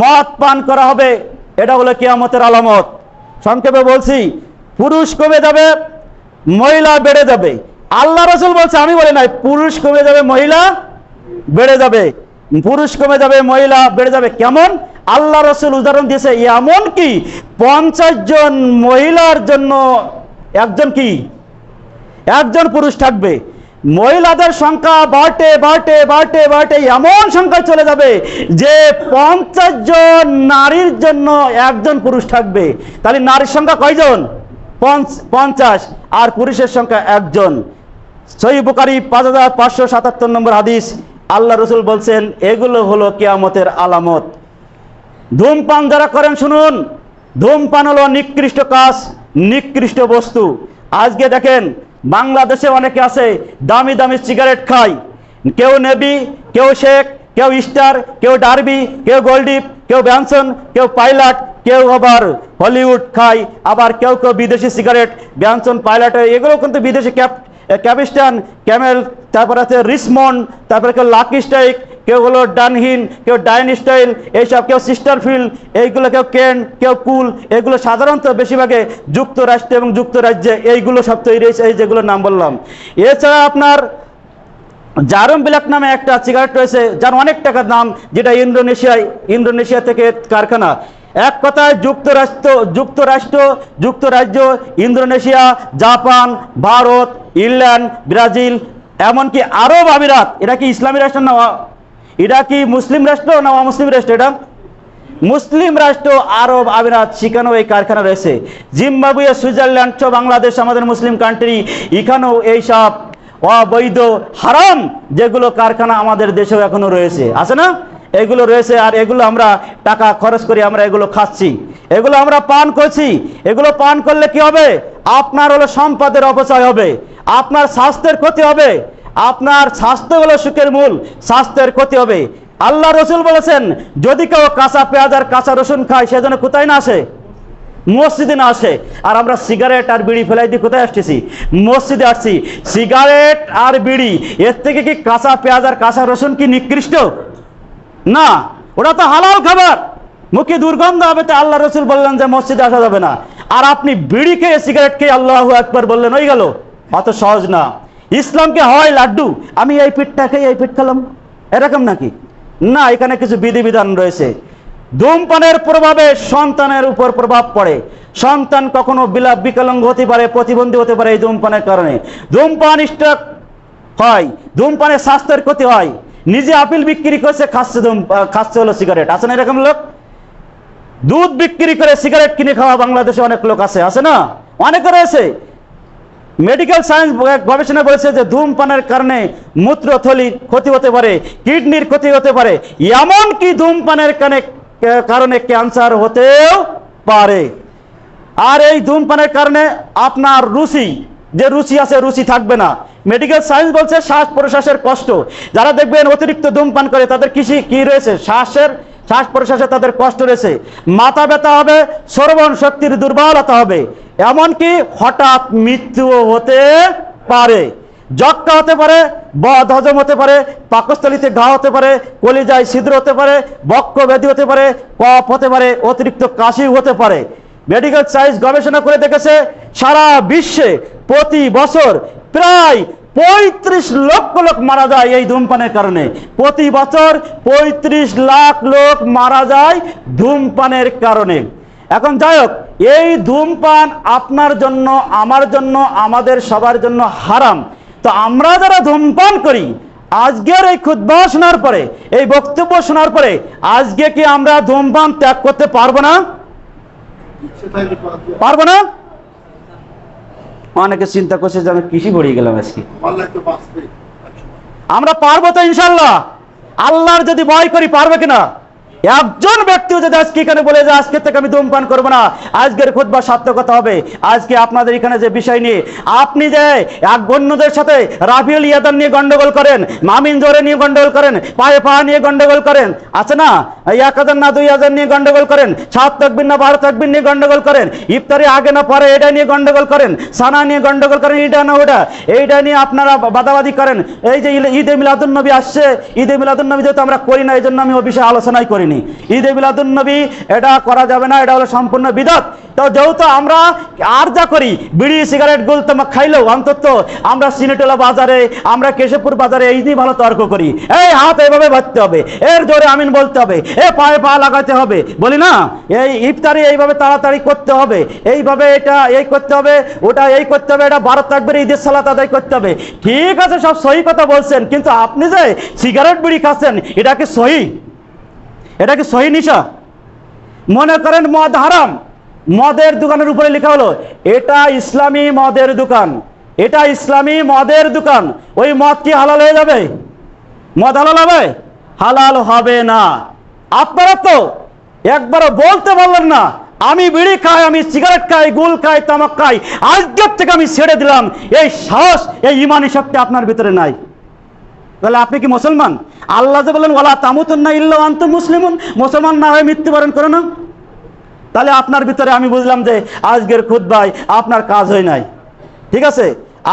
মদ পান করা হবে, এটা হলো কিয়ামতের আলামত। সংক্ষেপে বলছি, পুরুষ কমে যাবে, মহিলা বেড়ে যাবে। আল্লাহ রাসূল বলছে, আমি বলি নাই, পুরুষ কমে যাবে, মহিলা বেড়ে যাবে। পুরুষ কমে যাবে, মহিলা বেড়ে যাবে। কেমন? আল্লাহ রাসূল উদাহরণ দিয়েছে, এমন কি 50 জন মহিলার জন্য একজন পুরুষ থাকবে। মহিলাদের সংখ্যা বাড়তে বাড়তে বাড়তে বাড়তে এমন সংখ্যায় চলে যাবে যে 50 জন নারীর জন্য একজন পুরুষ থাকবে। তাহলে নারীর সংখ্যা কয়জন? 50, আর পুরুষের সংখ্যা একজন। সহিহ বুখারী 5577 নম্বর হাদিস। আল্লাহ রাসূল বলছেন, এগুলো হলো কিয়ামতের আলামত। ধূমপান যারা করেন, শুনুন, ধূমপান হলো নিকৃষ্ট কাজ, নিকৃষ্ট বস্তু। আজকে দেখেন, বাংলাদেশে অনেকে আছে দামি দামি সিগারেট খায়, কেউ নেভি, কেউ শেখ, কেউ স্টার, কেউ ডার্বি, কেউ গোল্ডিপ, কেউ ব্যানসন, কেউ পাইলট, কেউ আবার হলিউড খায়, আবার কেউ কেউ বিদেশি সিগারেট, ব্যানসন, পাইলট, এগুলো কিন্তু বিদেশি ক্যাপিস্টান, ক্যামেল, তারপর আছে রিচমন্ড, তারপরে কেউ লাকি স্ট্রাইক, কেউ হলো ডানহিন, কেউ ডাইন স্টাইল, এইসব, কেউ সিস্টার ফিল্ড, এইগুলো, কেউ কেন, কেউ কুল, এগুলো সাধারণত বেশিরভাগে যুক্তরাষ্ট্র এবং যুক্তরাজ্যে এইগুলো সব তৈরি হয়েছে, এই যেগুলোর নাম বললাম। এছাড়া আপনার জারম ব্ল্যাক নামে একটা সিগারেট রয়েছে, যার অনেক টাকার দাম, যেটা ইন্দোনেশিয়া থেকে কারখানা। এক কথায় যুক্তরাজ্য, Indonesia, Japan, Bharat, England, Brazil, এমনকি আরব আমিরাত, এটা কি ইসলামী রাষ্ট্র না, এটা কি মুসলিম রাষ্ট্র না অমুসলিম রাষ্ট্র? এটা মুসলিম রাষ্ট্র আরব আমিরাত, সেখানেও এই কারখানা রয়েছে। জিম্বাবুয়ে, সুইজারল্যান্ড, বাংলাদেশ, আমাদের মুসলিম কান্ট্রি, এখানেও এইসব অবৈধ হারাম যেগুলো কারখানা আমাদের দেশেও এখনো রয়েছে, আছে না? এগুলো রয়েছে, আর এগুলো আমরা টাকা খরচ করি, আমরা এগুলো খাচ্ছি, এগুলো আমরা পান করছি। এগুলো পান করলে কি হবে? আপনার হলো সম্পদের অপচয় হবে, আপনার স্বাস্থ্যের ক্ষতি হবে। আপনার স্বাস্থ্য হলো সুখের মূল, স্বাস্থ্যের ক্ষতি হবে। আল্লাহ রাসূল বলেছেন, যদি কেউ কাঁচা পেঁয়াজ আর কাঁচা রসুন খায়, সেজন্য কোথায় না আসে? মসজিদে না আসে। আর আমরা সিগারেট আর বিড়ি ফেলাই দিয়ে কোথায় আসতেছি? মসজিদে আসছি। সিগারেট আর বিড়ি, এর থেকে কি কাঁচা পেঁয়াজ আর কাঁচা রসুন কি নিকৃষ্ট? না, ওটা তো হালাল খাবার, মুখে দুর্গন্ধ হবে, তো আল্লাহ রাসূল বললেন যে মসজিদে আসা যাবে না। আর আপনি বিড়ি খেয়ে, সিগারেট খেয়ে আল্লাহু আকবার বললেন, হয়ে গেল? অত সহজ না। ইসলামকে হয় লাড্ডু, আমি এই পিঠটা খেয়ে এই পিঠ খেলাম, এরকম নাকি? না, এখানে কিছু বিধিবিধান রয়েছে। ধূমপানের প্রভাবে সন্তানের উপর প্রভাব পড়ে। সন্তান কখনো বিকলাঙ্গ হতে পারে, প্রতিবন্ধী হতে পারে এই ধূমপানের কারণে। ধূমপান স্ট্রোক হয়, ধূমপানের স্বাস্থ্যের ক্ষতি হয়। নিজে আপেল বিক্রি করছে, খাচ্ছে হলো সিগারেট, আছে না এরকম লোক? দুধ বিক্রি করে সিগারেট কিনে খাওয়া বাংলাদেশে অনেক লোক আছে না? অনেকে রয়েছে। মেডিকেল সায়েন্স গবেষণা বলেছে যে ধূমপানের কারণে মূত্রথলির ক্ষতি হতে পারে, কিডনির ক্ষতি হতে পারে, এমনকি ধূমপানের কারণে ক্যান্সার হতেও পারে। আর এই ধূমপানের কারণে আপনার যে রুচি আছে, রুচি থাকবে না। মেডিকেল সায়েন্স বলছে শ্বাস প্রশ্বাসের কষ্ট, যারা দেখবেন অতিরিক্ত ধূমপান করে, তাদের কি রয়েছে? শ্বাস প্রশ্বাসে তাদের কষ্ট রয়েছে, মাথা ব্যথা হবে, শ্রবণ শক্তির দুর্বলতা হবে, এমনকি হঠাৎ মৃত্যুও হতে পারে। যক্ষ্মা হতে পারে, বদ হজম হতে পারে, পাকস্থলীতে ঘা হতে পারে, কলিজায় ছিদ্র হতে পারে, বক্ষ ব্যাধি হতে পারে, কফ হতে পারে, অতিরিক্ত কাশি হতে পারে। মেডিকেল সায়েন্স গবেষণা করে দেখেছে, সারা বিশ্বে প্রতি বছর প্রায় 35 লক্ষ লোক মারা যায় এই ধূমপানের কারণে। প্রতি বছর 35 লাখ লোক মারা যায় ধূমপানের কারণে। এখন যাই হোক, এই ধূমপান আপনার জন্য, আমার জন্য, আমাদের সবার জন্য হারাম। তো আমরা যারা ধূমপান করি, আজকের এই খুতবা শোনার পরে, এই বক্তব্য শোনার পরে, আজকে কি আমরা ধূমপান ত্যাগ করতে পারবো না? পারবো না? অনেকে চিন্তা করছে যে আমি কৃষি পড়িয়ে গেলাম আজকে। আমরা পারবো তো ইনশাল্লাহ। আল্লাহর যদি ভয় করি, পারবে কিনা? একজন ব্যক্তিও যদি আজকে এখানে বলে যে আজকে থেকে আমি ধূমপান করবো না, আজকের খুতবা সার্থকতা হবে। আজকে আপনাদের এখানে যে বিষয় নিয়ে আপনি যে এক বন্যদের সাথে রাফিউল ইয়াদান নিয়ে গন্ডগোল করেন, মামিন জোরে নিয়ে গন্ডগোল করেন, পায়ে পা নিয়ে গন্ডগোল করেন, আছে না 1000 না 2000 নিয়ে গন্ডগোল করেন, 7 তাকবীর না 12 তাকবীর নিয়ে গন্ডগোল করেন, ইফতারি আগে না পরে এটা নিয়ে গন্ডগোল করেন, সানা নিয়ে গন্ডগোল করেন, এটা না ওটা, এইটা নিয়ে আপনারা বাদাবাদি করেন। এই যে ঈদে মিলাদুন নবী আসছে, ঈদে মিলাদুন নবী যেহেতু আমরা করি না, এই জন্য আমি ওই বিষয়ে আলোচনাই করিনি। ঈদে মিলাদুন নবী এটা করা যাবে না, এটা হলো সম্পূর্ণ বিদআত। তো যেহেতু আমরা আর যা করি, বিড়ি সিগারেট গুল তামাক খাইলেও অন্তত আমরা সিনেটোলা বাজারে, আমরা কেশবপুর বাজারে এই নিয়ে ভালো তর্ক করি, এই হাত এইভাবে বাঁধতে হবে, এর জোরে আমিন বলতে হবে, এ পায়ে পা লাগাতে হবে, বলি না, এই ইফতারি এইভাবে তাড়াতাড়ি করতে হবে, এইভাবে এটা এই করতে হবে, ওটা এই করতে হবে, এটা 12 তাকবীর ঈদের সালাত আদায় করতে হবে। ঠিক আছে, সব সহি কথা বলছেন, কিন্তু আপনি যে সিগারেট বিড়ি খাচ্ছেন, এটা কি সহি? এটা কি সহি নিশা? মনে করেন মদ হারাম, মদের দোকানের উপরে লেখা হলো এটা ইসলামী মদের দোকান, এটা ইসলামী মদের দোকান, ওই মদ কি হালাল হয়ে যাবে? মদ হালাল হবে? হালাল হবে না। আপনারা তো একবারও বলতে পারলেন না আমি বিড়ি খাই, আমি সিগারেট খাই, গুল খাই, তামাক খাই, আজকের থেকে আমি ছেড়ে দিলাম। এই সাহস, এই ইমানি শক্তি আপনার ভিতরে নাই। তাহলে আপনি কি মুসলমান? আল্লাহ যে বলেন ওয়ালা তামুতুন্না ইল্লা ওয়া আনতুম মুসলিমুন, মুসলমান না হয়ে মৃত্যুবরণ করো না। তাহলে আপনার ভিতরে আমি বুঝলাম যে আজকের খুতবায় আপনার কাজ হয় নাই। ঠিক আছে,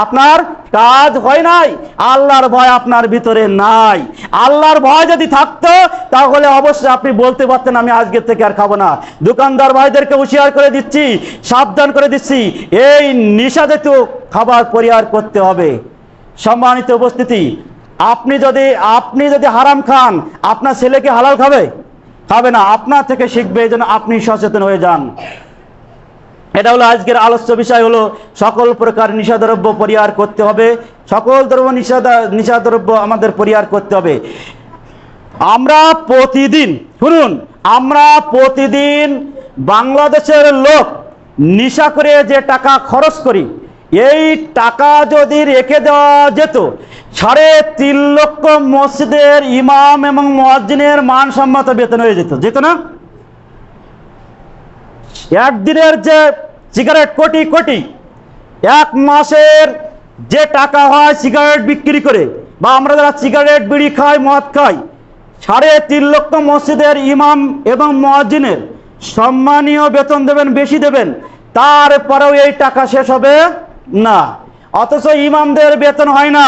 আপনার কাজ হয় নাই, আল্লাহর ভয় আপনার ভিতরে নাই। আল্লাহর ভয় যদি থাকতো তাহলে অবশ্যই আপনি বলতে পারতেন আমি আজকের থেকে আর খাবো না। দোকানদার ভাইদেরকে হুঁশিয়ার করে দিচ্ছি, সাবধান করে দিচ্ছি, এই নিষেধাজ্ঞিত খাবার পরিহার করতে হবে। সম্মানিত উপস্থিতি, আপনি যদি হারাম খান, আপনার ছেলেকে হালাল খাবে? খাবে না। আপনার থেকে শিখবে, এই জন্য আপনি সচেতন হয়ে যান। এটা হলো আজকের আলোচ্য বিষয়, হলো সকল প্রকার নিষেধাদ্রব্য পরিহার করতে হবে, সকল দ্রব্য নিষেধাদ্রব্য আমাদের পরিহার করতে হবে। আমরা প্রতিদিন, শুনুন, আমরা প্রতিদিন বাংলাদেশের লোক নেশা করে যে টাকা খরচ করি, এই টাকা যদি রেখে দেওয়া যেত, 3.5 লক্ষ মসজিদের ইমাম এবং মুয়াজ্জিনের মানসম্মত বেতন হয়ে যেত না? একদিনের যে সিগারেট কোটি কোটি, এক মাসের যে টাকা হয় সিগারেট বিক্রি করে, বা আমরা যারা সিগারেট বিড়ি খাই, মদ খাই, 3.5 লক্ষ মসজিদের ইমাম এবং মুয়াজ্জিনের সম্মানীয় বেতন দেবেন, বেশি দেবেন, তারপরেও এই টাকা শেষ হবে না। অথচ ইমামদের বেতন হয় না।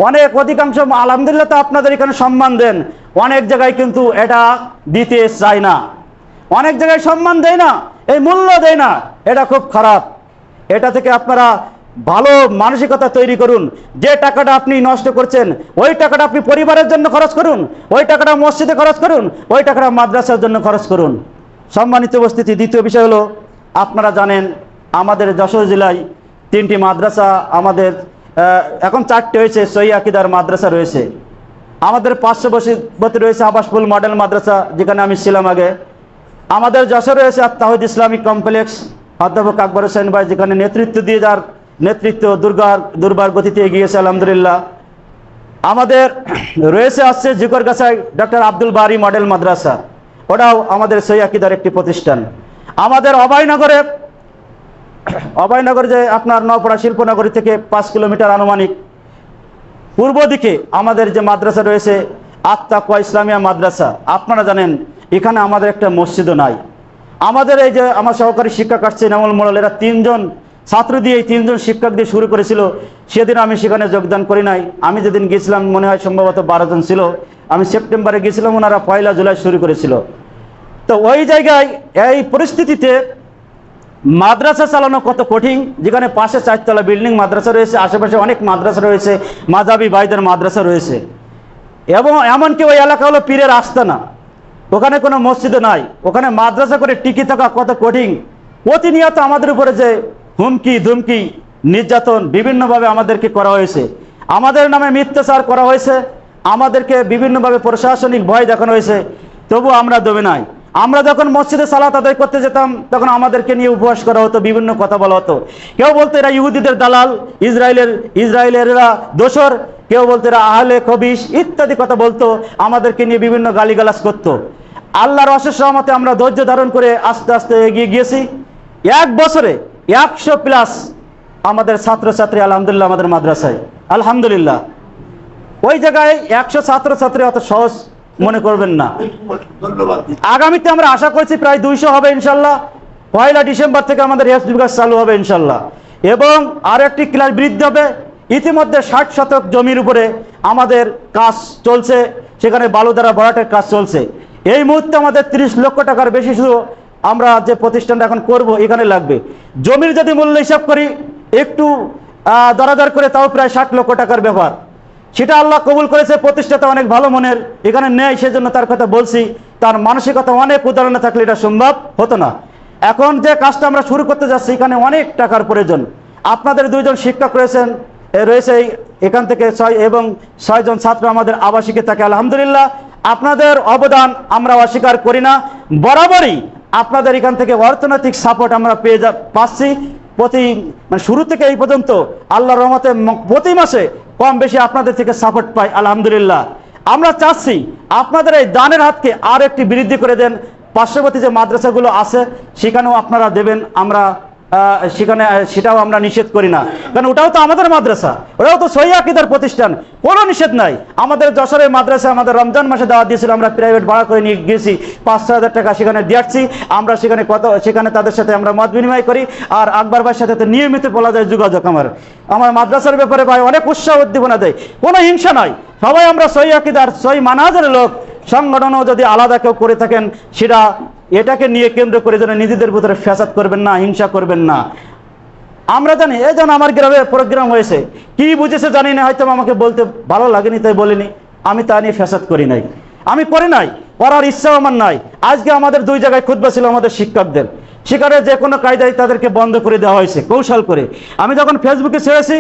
অনেক অধিকাংশ, আলহামদুলিল্লাহ তো আপনাদের এখানে সম্মান দেন, অনেক জায়গায় কিন্তু এটা দিতে চায় না, অনেক জায়গায় সম্মান দেয় না, এই মূল্য দেয় না। এটা খুব খারাপ। এটা থেকে আপনারা ভালো মানসিকতা তৈরি করুন। যে টাকাটা আপনি নষ্ট করছেন, ওই টাকাটা আপনি পরিবারের জন্য খরচ করুন, ওই টাকাটা মসজিদে খরচ করুন, ওই টাকাটা মাদ্রাসার জন্য খরচ করুন। সম্মানিত উপস্থিতি, দ্বিতীয় বিষয় হলো, আপনারা জানেন আমাদের যশোর জেলায় 3টি মাদ্রাসা, আমাদের এখন 4টে হয়েছে, সহি আকীদার মাদ্রাসা রয়েছে। আমাদের পার্শ্ববর্তী রয়েছে আবাসপুল মডেল মাদ্রাসা, যেখানে আমি ছিলাম আগে। আমাদের যশোরে রয়েছে তাওহীদ ইসলামিক কমপ্লেক্স, অধ্যাপক আকবর হোসেন ভাই যেখানে নেতৃত্ব দিয়ে, যার নেতৃত্ব দুর্বার গতিতে এগিয়েছে আলহামদুলিল্লাহ। আমাদের রয়েছে আসছে জিকরগাছায় ডক্টর আব্দুল বারী মডেল মাদ্রাসা, ওটাও আমাদের সহি আকীদার একটি প্রতিষ্ঠান। আমাদের অভয়নগর যে আপনার নওপাড়া শিল্পনগরী থেকে 5 কিলোমিটার আনুমানিক পূর্ব দিকে আমাদের যে মাদ্রাসা রয়েছে আত-তাকওয়া ইসলামিয়া মাদ্রাসা, আপনারা জানেন এখানে আমাদের একটা মসজিদও নাই। আমাদের এই যে আমার সহকারী শিক্ষক আসছে নামুল মোড়ল, এরা 3 জন ছাত্র দিয়ে, এই 3 জন শিক্ষক দিয়ে শুরু করেছিল। সেদিন আমি সেখানে যোগদান করি নাই। আমি যেদিন গিয়েছিলাম মনে হয় সম্ভবত 12 জন ছিল। আমি সেপ্টেম্বরে গিয়েছিলাম, ওনারা 1 জুলাই শুরু করেছিল। তো ওই জায়গায় এই পরিস্থিতিতে মাদ্রাসা চালানো কত কঠিন, যেখানে পাশে 4 তলা বিল্ডিং মাদ্রাসা রয়েছে, আশেপাশে অনেক মাদ্রাসা রয়েছে, মাযহাবী ভাইদের মাদ্রাসা রয়েছে, এবং এমনকি ওই এলাকা হলো পীরের আস্তানা, ওখানে কোনো মসজিদ নাই। ওখানে মাদ্রাসা করে টিকে থাকা কত কঠিন। প্রতিনিয়ত আমাদের উপরে যে হুমকি ধুমকি নির্যাতন বিভিন্নভাবে আমাদেরকে করা হয়েছে, আমাদের নামে মিথ্যাচার করা হয়েছে, আমাদেরকে বিভিন্নভাবে প্রশাসনিক ভয় দেখানো হয়েছে, তবু আমরা দমে নাই। আমরা যখন মসজিদে সালাত আদায় করতে যেতাম, তখন আমাদেরকে নিয়ে উপহাস করা হতো, বিভিন্ন কথা বলা হতো। কেউ বলতো এরা ইহুদিদের দালাল, ইসরায়েলের এরা দোসর, কেউ বলতো এরা আহলে খবিশ ইত্যাদি কথা বলতো, আমাদেরকে নিয়ে বিভিন্ন গালিগালাজ করতো। আল্লাহর অশেষ রহমতে আমরা ধৈর্য ধারণ করে আস্তে আস্তে এগিয়ে গিয়েছি। 1 বছরে 100+ আমাদের ছাত্রছাত্রী আলহামদুলিল্লাহ আমাদের মাদ্রাসায়, আলহামদুলিল্লাহ। ওই জায়গায় 100 ছাত্রছাত্রী অত সহজ মনে করবেন না। আগামীতে আমরা আশা করছি প্রায় 200 হবে ইনশাল্লাহ। 1 ডিসেম্বর থেকে আমাদের হেফজ বিভাগ চালু হবে ইনশাল্লাহ, এবং আর একটি ক্লাস বৃদ্ধি হবে। ইতিমধ্যে 60 শতক জমির উপরে আমাদের কাজ চলছে, সেখানে বালু দ্বারা ভরাটের কাজ চলছে। এই মুহূর্তে আমাদের 30 লক্ষ টাকার বেশি শুধু আমরা যে প্রতিষ্ঠানটা এখন করব এখানে লাগবে। জমির যদি মূল্য হিসাব করি একটু দরাদর করে, তাও প্রায় 60 লক্ষ টাকার ব্যাপার। সেটা আল্লাহ কবুল করেছে, প্রতিষ্ঠাতা অনেক ভালো মনের এখানে নেই, সেজন্য তার কথা বলছি। তার মানসিকতা অনেক উদাহরণে থাকলে এটা সম্ভব হতো না। এখন যে কাজটা আমরা শুরু করতে যাচ্ছি এখানে অনেক টাকার প্রয়োজন। আপনাদের 2 জন শিক্ষক রয়েছে এখান থেকে 6 এবং 6 জন ছাত্র আমাদের আবাসিকে থাকে, আলহামদুলিল্লাহ। আপনাদের অবদান আমরা অস্বীকার করি না, বরাবরই আপনাদের এখান থেকে অর্থনৈতিক সাপোর্ট আমরা পাচ্ছি। মানে শুরু থেকে এই পর্যন্ত আল্লাহর রহমতে প্রতি মাসে কম বেশি আপনাদের থেকে সাপোর্ট পাই, আলহামদুলিল্লাহ। আমরা চাচ্ছি আপনাদের এই দানের হাতকে আর একটি বৃদ্ধি করে দেন। পার্শ্ববর্তী যে মাদ্রাসাগুলো আছে সেখানেও আপনারা দেবেন, আমরা সেটাও আমরা নিষেধ করি না, কারণ ওটাও তো আমাদের মাদ্রাসা, ওটাও তো সহিহ আকীদার প্রতিষ্ঠান, কোনো নিষেধ নাই। আমাদের যশোরের মাদ্রাসা আমাদের রমজান মাসে দাওয়াত দিয়েছিল, আমরা প্রাইভেট ভাড়া করে নিয়ে গিয়েছি, 5-6 হাজার টাকা সেখানে দিয়েছি আমরা। সেখানে তাদের সাথে আমরা মত বিনিময় করি। আর আকবর ভাইয়ের সাথে নিয়মিত বলা যায় যোগাযোগ। আমার মাদ্রাসার ব্যাপারে ভাই অনেক উৎসাহ উদ্দীপনা দেয়, কোনো হিংসা নাই। সবাই আমরা সহিহ আকীদার সহিহ মানহাজের লোক। সংগঠনও যদি আলাদা কেউ করে থাকেন সেটা এটাকে নিয়ে কেন্দ্র করে যেন নিজেদের ভিতরে ফ্যাসাদ করবেন না, হিংসা করবেন না। আমরা জানি এই যেন আমার গ্রামে প্রোগ্রাম হয়েছে, কি বুঝেছে জানি না, হয়তো আমাকে বলতে ভালো লাগেনি তাই বলিনি। আমি তা নিয়ে ফ্যাসাদ করি নাই, আমি করি নাই, করার ইচ্ছাও আমার নাই। আজকে আমাদের 2 জায়গায় খুতবা ছিল আমাদের শিক্ষকদের, সেখানে যে কোনো কায়দায় তাদেরকে বন্ধ করে দেওয়া হয়েছে কৌশল করে। আমি যখন ফেসবুকে ছেড়েছি,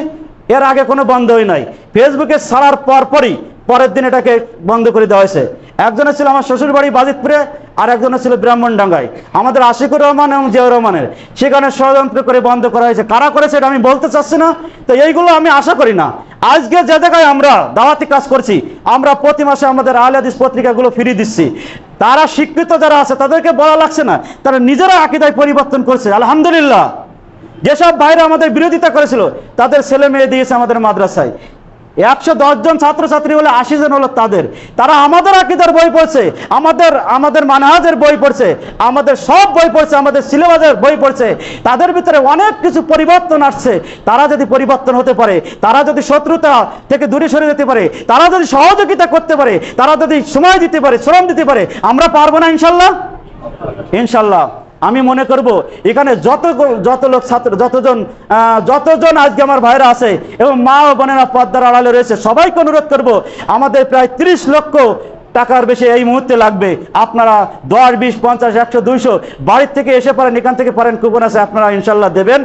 এর আগে কোনো বন্ধ হয় নাই, ফেসবুকে ছাড়ার পরই পরের দিন এটাকে বন্ধ করে দেওয়া হয়েছে। একজনের ছিল আমার শ্বশুর বাড়ি বাজিতপুরে, আর একজনের ছিল ব্রাহ্মণডাঙ্গায় আমাদের আশিকুর রহমান এবং জিয়াউর রহমানের, সেখানে ষড়যন্ত্র করে বন্ধ করা হয়েছে। কারা করেছে এটা আমি বলতে চাচ্ছি না, তো এইগুলো আমি আশা করি না। আজকে যে জায়গায় আমরা দাওয়াতি কাজ করছি, আমরা প্রতি মাসে আমাদের আহলে হাদিস পত্রিকাগুলো ফিরিয়ে দিচ্ছি। তারা শিক্ষিত যারা আছে তাদেরকে বলা লাগছে না, তারা নিজেরা আকীদায় পরিবর্তন করছে, আলহামদুলিল্লাহ। যেসব ভাইরা আমাদের বিরোধিতা করেছিল তাদের ছেলে মেয়ে দিয়েছে আমাদের মাদ্রাসায়। 110 জন ছাত্রছাত্রী হলে 80 জন হলো তারা আমাদের আকীদার বই পড়ছে, আমাদের মানহাজের বই পড়ছে, আমাদের সব বই পড়ছে, আমাদের সিলেবাসের বই পড়ছে। তাদের ভিতরে অনেক কিছু পরিবর্তন আসছে। তারা যদি পরিবর্তন হতে পারে, তারা যদি শত্রুতা থেকে দূরে সরে যেতে পারে, তারা যদি সহযোগিতা করতে পারে, তারা যদি সময় দিতে পারে, শ্রম দিতে পারে, আমরা পারবো না ইনশাল্লাহ? ইনশাল্লাহ। আমি মনে করব এখানে যত লোক ছাত্র যতজন আজকে আমার ভাইরা আছে এবং মা ও বোনেরা পর্দার আড়ালে রয়েছে, সবাইকে অনুরোধ করব, আমাদের প্রায় 30 লক্ষ টাকার বেশি এই মুহূর্তে লাগবে। আপনারা 10, 20, 50, 100, 200 বাড়ির থেকে এসে পারেন, এখান থেকে পারেন, কুপন আছে, আপনারা ইনশাল্লাহ দেবেন।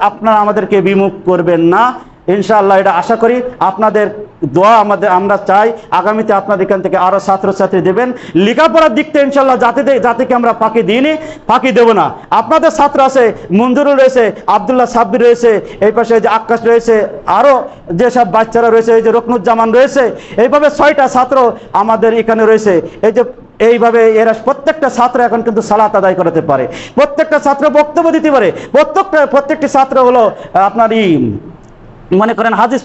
আপনারা আমাদেরকে বিমুখ করবেন না ইনশাআল্লাহ, এটা আশা করি। আপনাদের দোয়া আমরা চাই আগামীতে আপনাদের এখান থেকে আরো ছাত্রছাত্রী দেবেন। লেখাপড়ার দিক থেকে ইনশাআল্লাহ জাতিকে আমরা ফাঁকি দিইনি, ফাঁকি দেব না। আপনাদের ছাত্র আছে, মঞ্জুরুল রয়েছে, আব্দুল্লাহ সাব্বির রয়েছে, এই পাশে যে আকাশ রয়েছে, আরো যেসব বাচ্চারা রয়েছে, এই যে রকনুজ্জামান রয়েছে, এইভাবে 6টা ছাত্র আমাদের এখানে রয়েছে। এইভাবে এরা প্রত্যেকটা ছাত্র এখন কিন্তু সালাত আদায় করতে পারে, প্রত্যেকটা ছাত্র বক্তব্য দিতে পারে, প্রত্যেকটি ছাত্র হলো আপনার মনে করেন হাদিস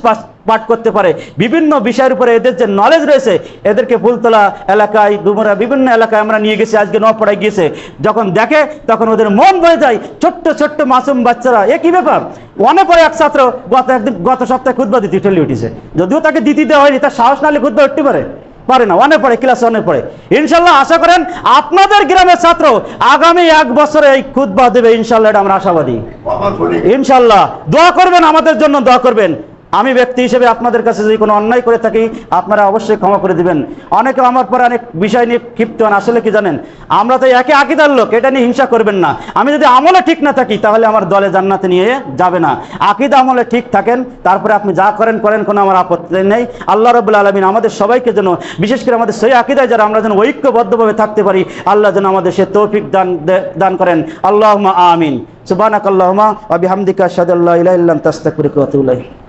পাঠ করতে পারে। বিভিন্ন বিষয়ের উপরে এদের যে নলেজ রয়েছে, এদেরকে ফুলতলা এলাকায়, ডুমুরা বিভিন্ন এলাকায় আমরা নিয়ে গেছি, আজকে নওপাড়ায় গিয়েছে, যখন দেখে তখন ওদের মন ভরে যায়। ছোট্ট ছোট্ট মাসুম বাচ্চারা, কি ব্যাপার। অনেক পরে এক ছাত্র গত সপ্তাহে খুতবা দিতে ঠেলে উঠেছে, যদিও তাকে দিতে দেওয়া হয়নি, তার সাহস নালে খুতবা উঠতে পারে না, অনেক পড়ে, ক্লাসে অনেক পড়ে। ইনশাল্লাহ আশা করেন আপনাদের গ্রামের ছাত্র আগামী 1 বছরে এই খুতবা দেবে ইনশাল্লাহ, এটা আমরা আশাবাদী ইনশাল্লাহ। দোয়া করবেন, আমাদের জন্য দোয়া করবেন। আমি ব্যক্তি হিসেবে আপনাদের কাছে যদি কোনো অন্যায় করে থাকি আপনারা অবশ্যই ক্ষমা করে দিবেন। অনেকে আমার পরে অনেক বিষয় নিয়ে ক্ষিপ্ত হন, আসলে কি জানেন, আমরা তো একই আকীদার লোক, এটা নিয়ে হিংসা করবেন না। আমি যদি আমলে ঠিক না থাকি তাহলে আমার দলে জান্নাতে নিয়ে যাবে না। আকীদা আমলে ঠিক থাকেন, তারপরে আপনি যা করেন কোনো আমার আপত্তি নেই। আল্লাহ রাব্বুল আলামিন আমাদের সবাইকে যেন, বিশেষ করে আমাদের সেই আকীদায় যারা আমরা যেন ঐক্যবদ্ধভাবে থাকতে পারি, আল্লাহ যেন আমাদের সে তৌফিক দান করেন। আল্লাহুম্মা আমিন। সুবহানাকাল্লাহুম্মা ওয়া বিহামদিকা আশহাদু আল্লা ইলাহা ইল্লা আনতা আস্তাগফিরুকা ওয়া আতুবু ইলাইক।